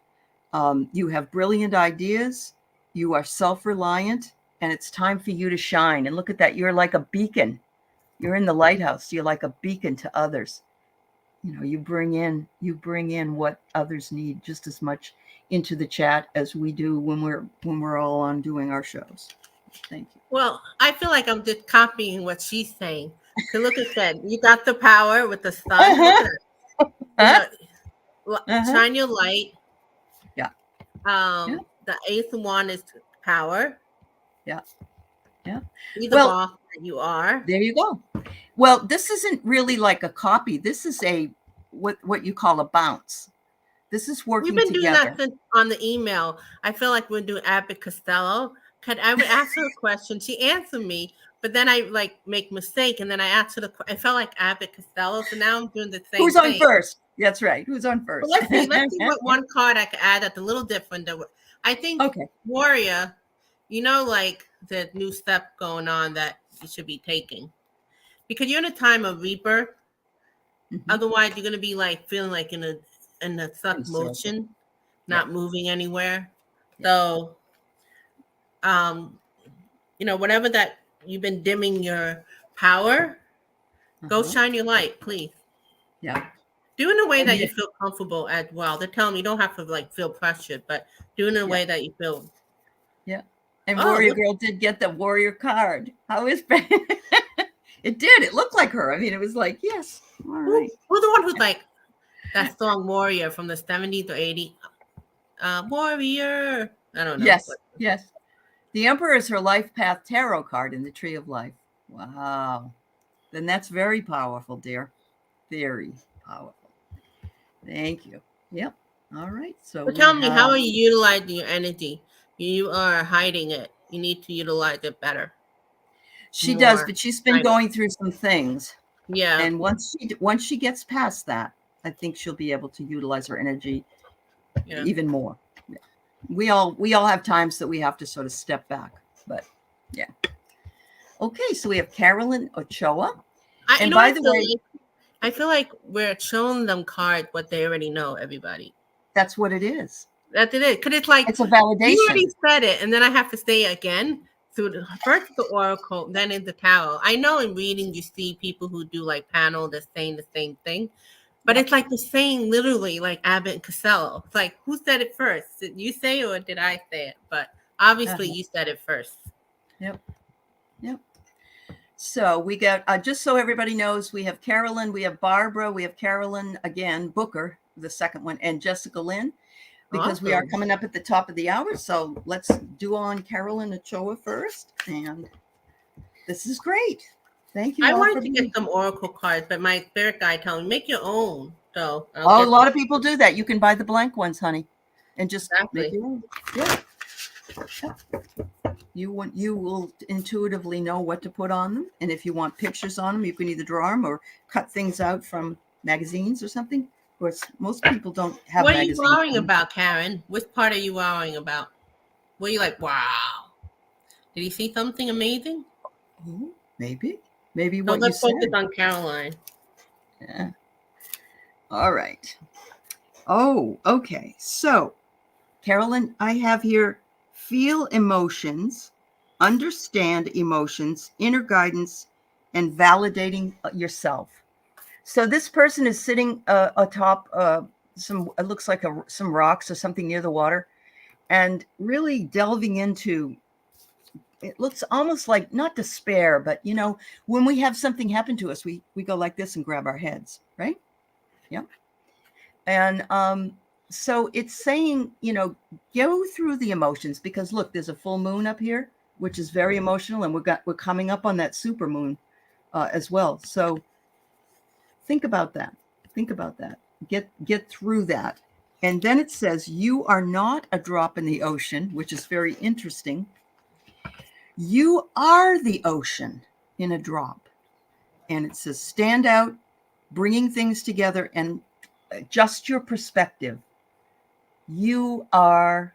You have brilliant ideas. You are self-reliant, and it's time for you to shine. And look at that. You're like a beacon. You're in the lighthouse. You're like a beacon to others. You bring in what others need just as much into the chat as we do when we're all on doing our shows. Thank you. Well, I feel like I'm just copying what she's saying. Because look at that. You got the power with the sun. Look at that. Shine your light. Yeah. The eighth one is power. Yeah. Yeah. Be the boss that you are. There you go. Well, this isn't really like a copy. This is what you call a bounce. This is working together. We've been doing that since on the email. I feel like we're doing Abbott Costello. I would ask her a question. She answered me, but then I make mistake, and then I asked her I felt like Abbott Costello, so now I'm doing the same thing. Who's on first? That's right. Who's on first? Well, let's see what one card I could add that's a little different. I think Warrior, like the new step going on that you should be taking. Because you're in a time of rebirth. Mm-hmm. Otherwise, you're going to be feeling like in a stuck motion, not moving anywhere. Yeah. So, whatever that you've been dimming your power, go shine your light, please. Yeah. Do it in a way that you feel comfortable as well. They're telling me you don't have to feel pressured, but do it in a way that you feel. Yeah. And Warrior Girl did get the warrior card. How is it did. It looked like her. I mean, it was like, yes. All right. Who's the one who's that song Warrior from the 70s or 80s? Warrior. I don't know. Yes. The Emperor is her life path tarot card in the Tree of Life. Wow. Then that's very powerful, dear. Very powerful. Thank you. Yep. All right. So tell me, how are you utilizing your energy? You are hiding it. You need to utilize it better. She does, but she's been going through some things. Yeah. And once she gets past that, I think she'll be able to utilize her energy even more. Yeah. We all have times that we have to sort of step back, but yeah. Okay, so we have Carolyn Ochoa. And by the way, I feel like we're showing them cards what they already know, everybody. That's what it is. That's it. Because it's like it's a validation. You already said it, and then I have to say it again through first the oracle, then in the tarot. I know in reading you see people who do panel that's saying the same thing, but it's like they're saying literally like Abbott and Costello. It's like, who said it first? Did you say it or did I say it? But obviously you said it first. Yep. So we got, just so everybody knows, we have Carolyn, we have Barbara, we have Carolyn again, Booker, the second one, and Jessica Lynn, because we are coming up at the top of the hour. So let's do on Carolyn Ochoa first. And this is great. Thank you. I wanted to get some oracle cards, but my spirit guide told me, make your own. So a lot of people do that. You can buy the blank ones, honey, and just make your own. Yeah. You will intuitively know what to put on them, and if you want pictures on them, you can either draw them or cut things out from magazines or something. Of course, most people don't have What are you magazines. worrying about, Karen? Which part are you worrying about? What are you like, wow? Did you see something amazing? Ooh, maybe So what you let's focus said. on Caroline. Yeah. All right. Oh, okay. So, Carolyn, I have here feel emotions, understand emotions, inner guidance, and validating yourself. So this person is sitting atop some, it looks like some rocks or something near the water, and really delving into, it looks almost like not despair, but when we have something happen to us, we go like this and grab our heads, right? Yeah. And so it's saying, go through the emotions, because look, there's a full moon up here, which is very emotional, and we're coming up on that super moon as well. So think about that. Get through that. And then it says, you are not a drop in the ocean, which is very interesting. You are the ocean in a drop. And it says, stand out, bringing things together, and adjust your perspective. You are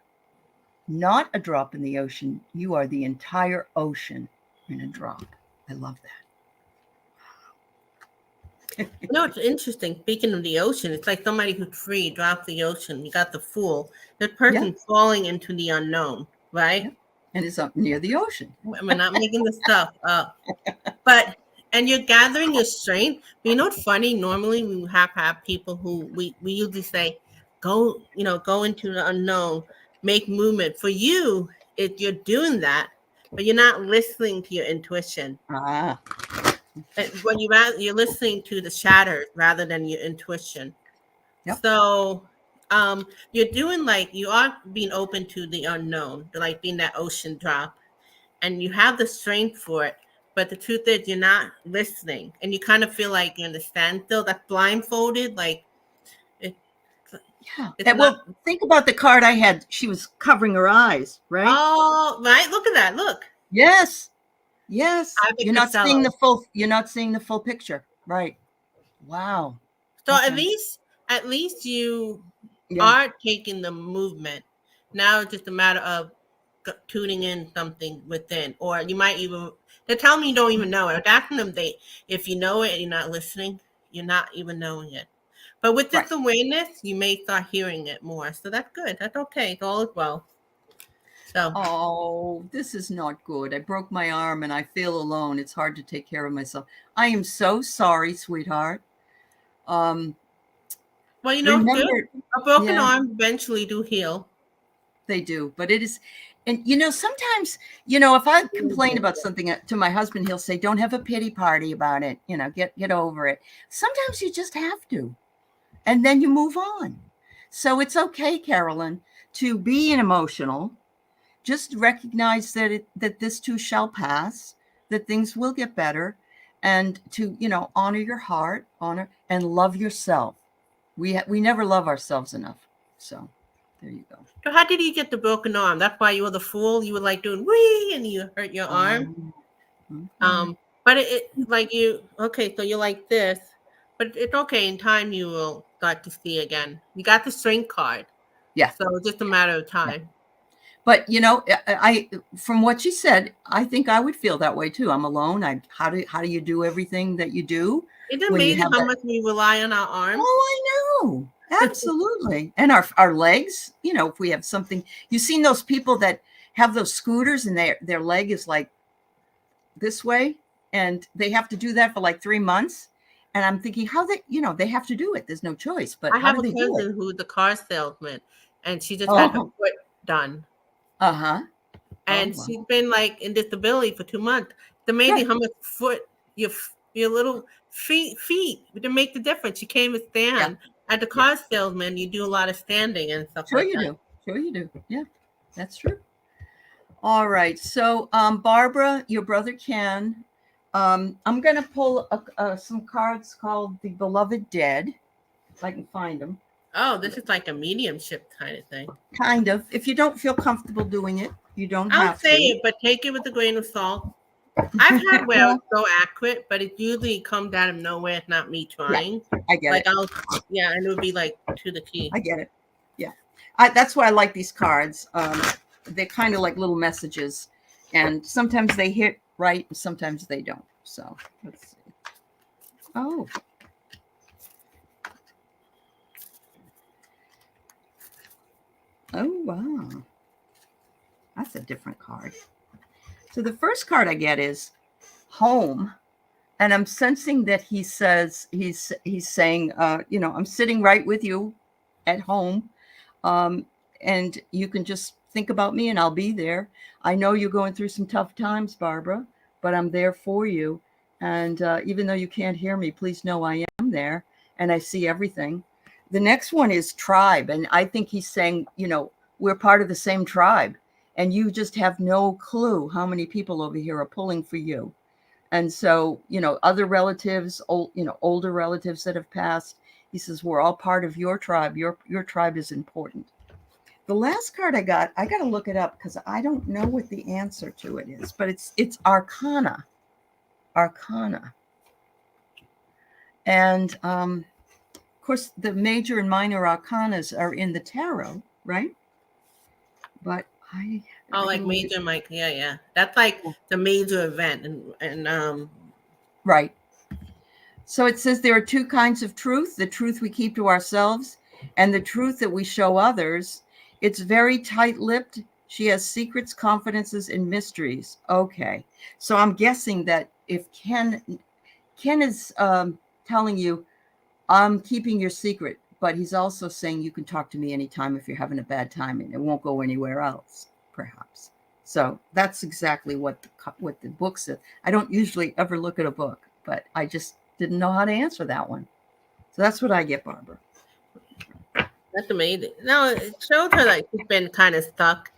not a drop in the ocean. You are the entire ocean in a drop. I love that. It's interesting. Speaking of the ocean, it's like somebody who's free dropped the ocean. You got the fool. That person falling into the unknown, right? Yeah. And it's up near the ocean. We're not making this stuff up. And you're gathering your strength. But you know what's funny? Normally we have people who we usually say, go into the unknown, make movement. For you, if you're doing that, but you're not listening to your intuition. Ah. When you're listening to the shatter rather than your intuition. Yep. So you're doing you are being open to the unknown, like being that ocean drop, and you have the strength for it. But the truth is, you're not listening, and you kind of feel like you're in a standstill. That's blindfolded, Well, think about the card I had. She was covering her eyes, right? Oh, right. Look at that. Look. Yes. You're not seeing the full picture, right? Wow. So okay. at least you are taking the movement. Now it's just a matter of tuning in something within, or you might even, they're telling me you don't even know it. Asking them, if you know it and you're not listening, you're not even knowing it. But with this awareness, you may start hearing it more. So that's good. That's okay. It's all is well. So. Oh, this is not good. I broke my arm and I feel alone. It's hard to take care of myself. I am so sorry, sweetheart. Well, remember, a broken arm eventually do heal. They do, but it is, and sometimes, if I complain about something to my husband, he'll say, "Don't have a pity party about it. Get over it." Sometimes you just have to, and then you move on. So it's okay, Carolyn, to be emotional. Just recognize that this too shall pass. That things will get better, and to honor your heart, honor and love yourself. We never love ourselves enough. So. There you go. So how did you get the broken arm? That's why you were the fool. You were like doing wee, and you hurt your arm. But so you're like this, but it's okay. In time, you will start to see again. You got the strength card. Yeah. So it's just a matter of time. Yeah. But I from what you said, I think I would feel that way too. I'm alone. How do you do everything that you do? It's amazing how much we rely on our arms. Oh, I know. Absolutely. And our legs, if we have something, you've seen those people that have those scooters and their leg is like this way, and they have to do that for like 3 months. And I'm thinking how they have to do it. There's no choice. But I have a cousin who's the car salesman, and she just had her foot done. And she's been in disability for 2 months. It's amazing how much foot your little feet to make the difference. She came and stand. At the car salesman, you do a lot of standing and stuff like that. Sure you do. Yeah, that's true. All right. So, Barbara, your brother Ken, I'm going to pull some cards called The Beloved Dead, if I can find them. Oh, this is like a mediumship kind of thing. Kind of. If you don't feel comfortable doing it, You don't I'll have say to. it, but take it with a grain of salt. I've had where I was Well, so accurate, but it usually comes out of nowhere. It's not me yeah, trying. I get Like it. yeah, and it would be like to the T. I get it. Yeah. That's why I like these cards. They're kind of like little messages, and sometimes they hit right, and sometimes they don't. So let's see. Oh, oh, wow. That's a different card. So the first card I get is home. And I'm sensing that he says he's saying, I'm sitting right with you at home, and you can just think about me, and I'll be there. I know you're going through some tough times, Barbara, but I'm there for you. And even though you can't hear me, please know I am there, and I see everything. The next one is tribe, and I think he's saying, we're part of the same tribe, and you just have no clue how many people over here are pulling for you. And so, other relatives, older relatives that have passed, he says, we're all part of your tribe. Your tribe is important. The last card I got to look it up because I don't know what the answer to it is, but it's Arcana. Arcana. And of course, the major and minor arcanas are in the tarot, right? But I Oh, got like to look it major Mike. Yeah, yeah. That's like up. the major event, and Right. So it says there are two kinds of truth: the truth we keep to ourselves and the truth that we show others. It's very tight-lipped. She has secrets, confidences, and mysteries. Okay. So I'm guessing that if Ken is telling you, I'm keeping your secret, but he's also saying you can talk to me anytime if you're having a bad time, and it won't go anywhere else, perhaps. So that's exactly what the book said. I don't usually ever look at a book, but I just didn't know how to answer that one. So that's what I get, Barbara. that's amazing. No, it shows her like she's been kind of stuck,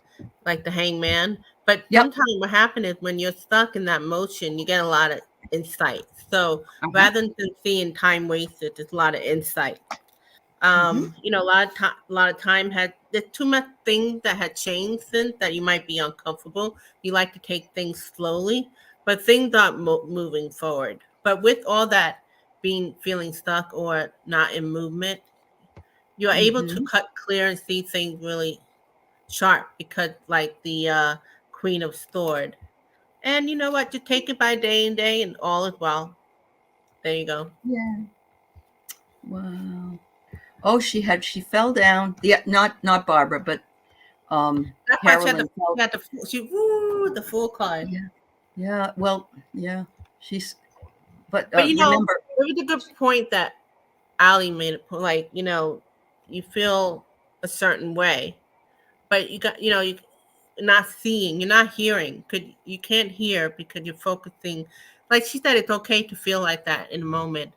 like the hangman. But Yep. sometimes what happens is when you're stuck in that motion, you get a lot of insight. So Uh-huh. rather than seeing time wasted, there's a lot of insight. Mm-hmm. A lot of time had there's too much things that had changed since that you might be uncomfortable. You like to take things slowly, but things aren't moving forward. But with all that being feeling stuck or not in movement, you're able to Mm-hmm. cut clear and see things really sharp because like the Queen of Sword. And you know what? Just take it by day and day, and all is well. There you go. Yeah. Wow. Oh, she fell down. Yeah, not Barbara, but That's why Carolyn fell. she had the the full card. Yeah. Yeah. Well, yeah. She's but But remember. it was a good point that Ali made it. Like you feel a certain way, but you're not seeing, you're not hearing. Could you can't hear because you're focusing. Like she said, it's okay to feel like that in a moment,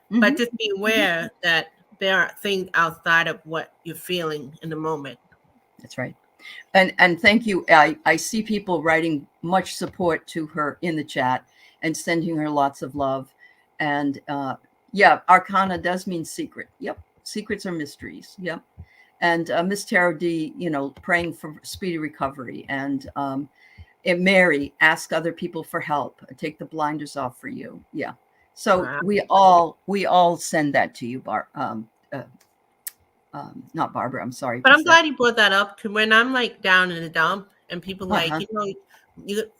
but Mhm. just be aware that there are things outside of what you're feeling in the moment. That's right. And thank you. I see people writing much support to her in the chat and sending her lots of love. And yeah, Arcana does mean secret. Yep, secrets are mysteries. Yep. And Miss Tarot D, praying for speedy recovery. And Mary, ask other people for help. Take the blinders off for you. Yeah. So Wow. we all send that to you, not Barbara. I'm sorry. But I'm What's that? glad you brought that up because when I'm like down in the dump and people Uh like, huh.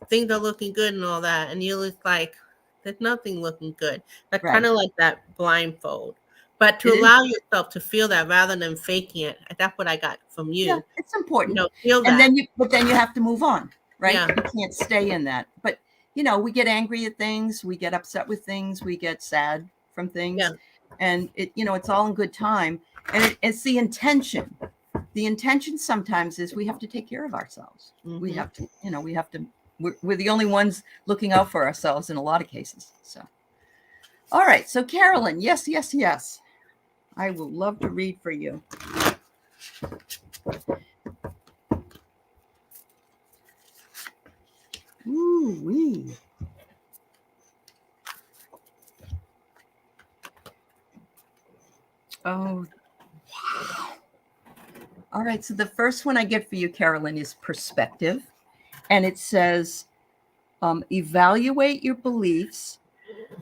things are looking good and all that, and you're just like, there's nothing looking good. That's kind Right. of like that blindfold. But to It is. allow yourself to feel that rather than faking it, that's what I got from Yeah, you. it's important. Feel And that. then you have to move on, right? Yeah. You can't stay in that. But we get angry at things, we get upset with things, we get sad from Yeah. things, and it's all in good time. And it's the intention. The intention sometimes is we have to take care of ourselves. We Hmm. have to, we're the only ones looking out for ourselves in a lot of cases. So, all right. So, Carolyn, yes, yes, yes. I will love to read for you. Ooh wee. Oh, all right. So the first one I get for you, Carolyn, is perspective. And it says, evaluate your beliefs,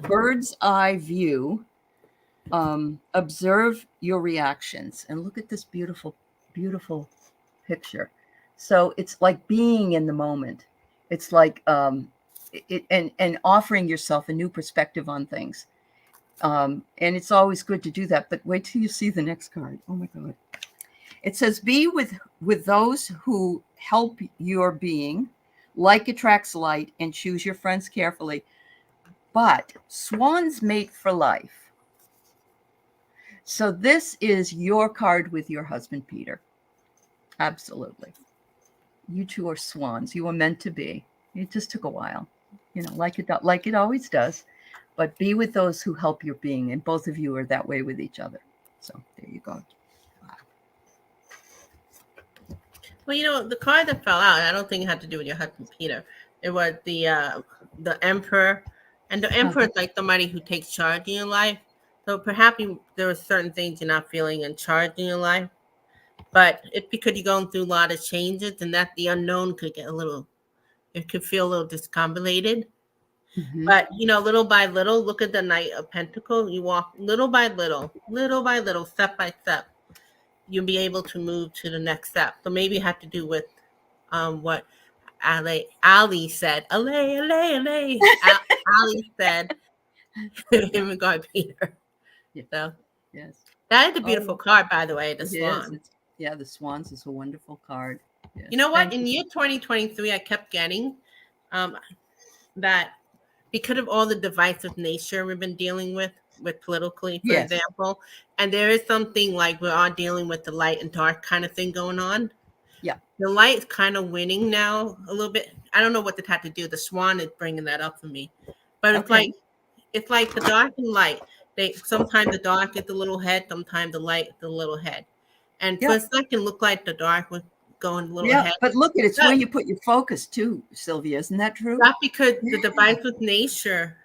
bird's eye view, observe your reactions. And look at this beautiful, beautiful picture. So it's like being in the moment. It's like and offering yourself a new perspective on things. And it's always good to do that. But wait till you see the next card. Oh my God. It says, be with those who help your being. Like attracts light, and choose your friends carefully. But swans mate for life. So this is your card with your husband, Peter. Absolutely. You two are swans. You were meant to be. It just took a while, like it always does. But be with those who help your being, and both of you are that way with each other. So there you go. Well, the card that fell out, I don't think it had to do with your husband, Peter. It was the Emperor. And the Emperor is like somebody who takes charge in your life. So perhaps there are certain things you're not feeling in charge in your life. But it's because you're going through a lot of changes, and that the unknown could get it could feel a little discombobulated. Mm-hmm. But, little by little, look at the Knight of Pentacles. You walk little by little, step by step. You'll be able to move to the next step. So maybe it had to do with what Ali said. Ali said in regard to Peter. Yeah. So yes. That is a beautiful card, by the way, the swan. The swans is a wonderful card. Yes. You know what? In year 2023, I kept getting that because of all the divisive nature we've been dealing with politically, for example, and there is something like we're all dealing with the light and dark kind of thing going on. Yeah. The light's kind of winning now a little bit. I don't know what that had to do. The swan is bringing that up for me. But it's like the dark and light. Sometimes the dark is the little head, sometimes the light is the little head. And for a second, looked like the dark was going a little ahead. But look at it. It's where you put your focus too, Sylvia. Isn't that true? That's because the divisive nature,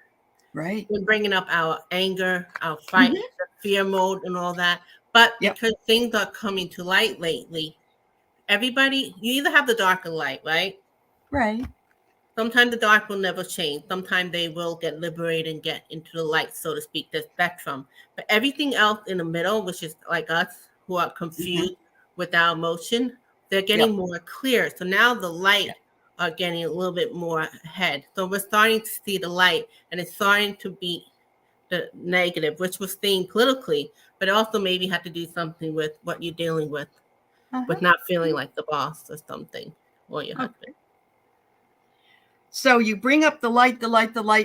right? We're bringing up our anger, our fight, the fear mode, and all that. But because things are coming to light lately, everybody, you either have the dark or light, right? Right. Sometimes the dark will never change. Sometimes they will get liberated and get into the light, so to speak, the spectrum. But everything else in the middle, which is like us, who are confused with our emotion, they're getting more clear. So now the light are getting a little bit more ahead. So we're starting to see the light, and it's starting to be the negative, which was staying politically, but it also maybe had to do something with what you're dealing with not feeling like the boss or something, or your husband. So you bring up the light,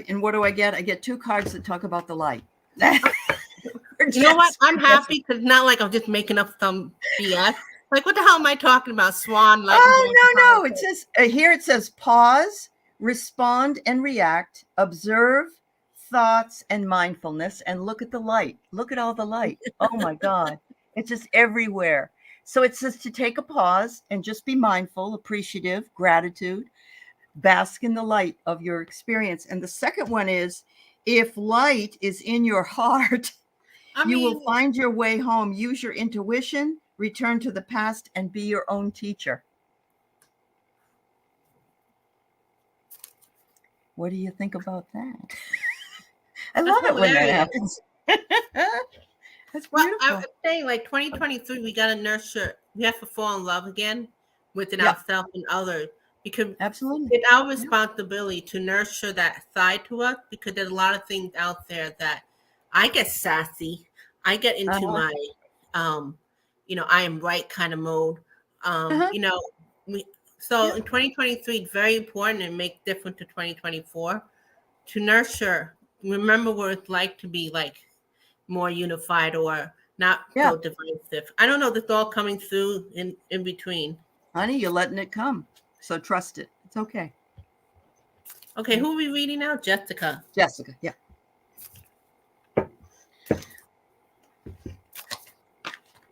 and what do I get? I get two cards that talk about the light. You know what? I'm happy because it's not like I'm just making up some BS. Like, what the hell am I talking about? Swan light? Oh, no. It says here, it says pause, respond and react, observe thoughts and mindfulness, and look at the light. Look at all the light. Oh my God. It's just everywhere. So it says to take a pause and just be mindful, appreciative, gratitude, bask in the light of your experience. And the second one is, if light is in your heart, you will find your way home. Use your intuition, return to the past, and be your own teacher. What do you think about that? I love it when that happens. That's beautiful. I was saying, like, 2023, we got to nurture. We have to fall in love again within ourselves and others, because it's our responsibility to nurture that side to us, because there's a lot of things out there that I get sassy. I get into my, I am right kind of mode. So in 2023, it's very important and make different to 2024 to nurture. Remember what it's like to be like more unified or not so divisive. I don't know. That's all coming through in between. Honey, you're letting it come. So trust it. It's okay. Okay, who are we reading now? Jessica. Jessica, yeah.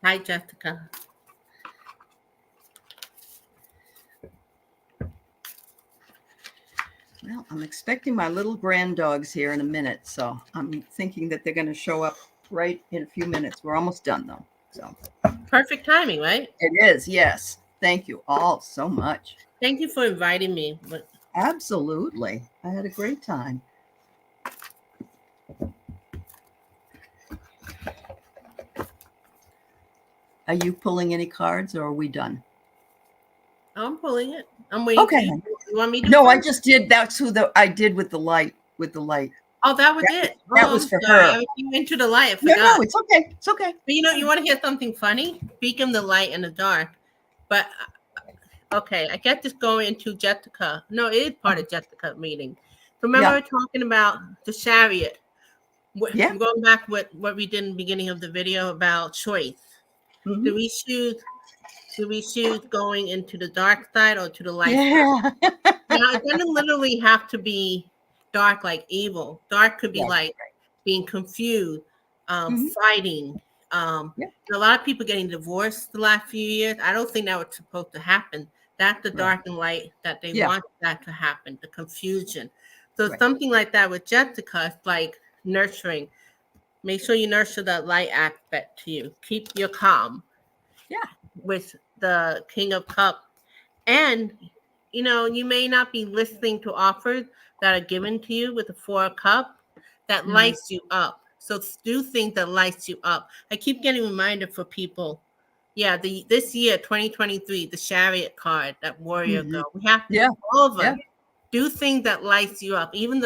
Hi, Jessica. Well, I'm expecting my little grand dogs here in a minute, so I'm thinking that they're going to show up right in a few minutes. We're almost done, though. So perfect timing, right? It is, yes. Thank you all so much. Thank you for inviting me. But Absolutely. I had a great time. Are you pulling any cards or are we done? I'm pulling it. I'm waiting for Okay. you. You want me to? No, I just did. That's who I did with the light. With the light. Oh, that was it. That Oh, was I'm for sorry. her. I was into the light. I No, forgot. it's okay. It's okay. But you want to hear something funny? Speaking of the light and the dark. But okay, I get this going into Jessica. No, it is part of Jessica meeting. Remember Yeah. talking about the chariot. Yeah. I'm going back with what we did in the beginning of the video about choice. Mm-hmm. Do we choose going into the dark side or to the light side? Yeah. Now it doesn't literally have to be dark like evil. Dark could be Right. like being confused, Mhm. fighting. Yeah. A lot of people getting divorced the last few years. I don't think that was supposed to happen. That's the Right. dark and light that they Yeah. want that to happen, the confusion. So Right. something like that with Jessica is like nurturing. Make sure you nurture that light aspect to you. Keep your calm. Yeah. With the King of Cups. And you may not be listening to offers that are given to you with the Four of Cups that lights you up. So do things that lights you up. I keep getting reminded for people. Yeah, this year, 2023, the Chariot card, that warrior girl. We have to, all of us, do things that lights you up. Even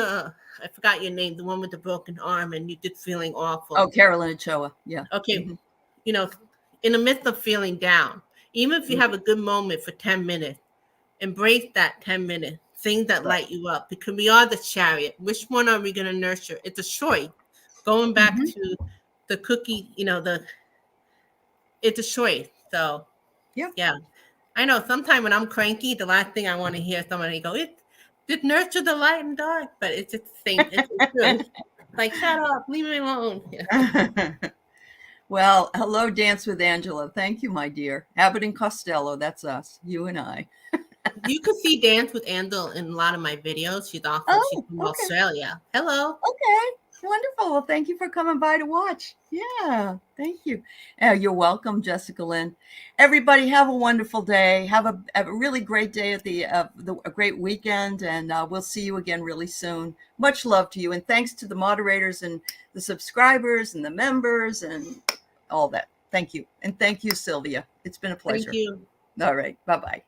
I forgot your name, the one with the broken arm, and you did feeling awful. Oh, Carolyn Ochoa. Yeah. Okay, in the midst of feeling down, even if you have a good moment for 10 minutes, embrace that 10 minutes, things that light you up, because we are the chariot. Which one are we going to nurture? It's a choice. Going back to the cookie, it's a choice. So, yeah. I know sometimes when I'm cranky, the last thing I want to hear somebody go, it nurture the light and dark, but it's just the same. It's true. Like, shut up, leave me alone. Yeah. Well, hello, Dance with Angela. Thank you, my dear. Abbott and Costello, that's us, you and I. You could see Dance with Angela in a lot of my videos. She's she's from Australia. Hello. Okay. Wonderful. Well, thank you for coming by to watch. Yeah, thank you. You're welcome, Jessica Lynn. Everybody have a wonderful day. Have a really great day at a great weekend, and we'll see you again really soon. Much love to you, and thanks to the moderators and the subscribers and the members and all that. Thank you. And thank you, Sylvia. It's been a pleasure. Thank you. All right. Bye-bye.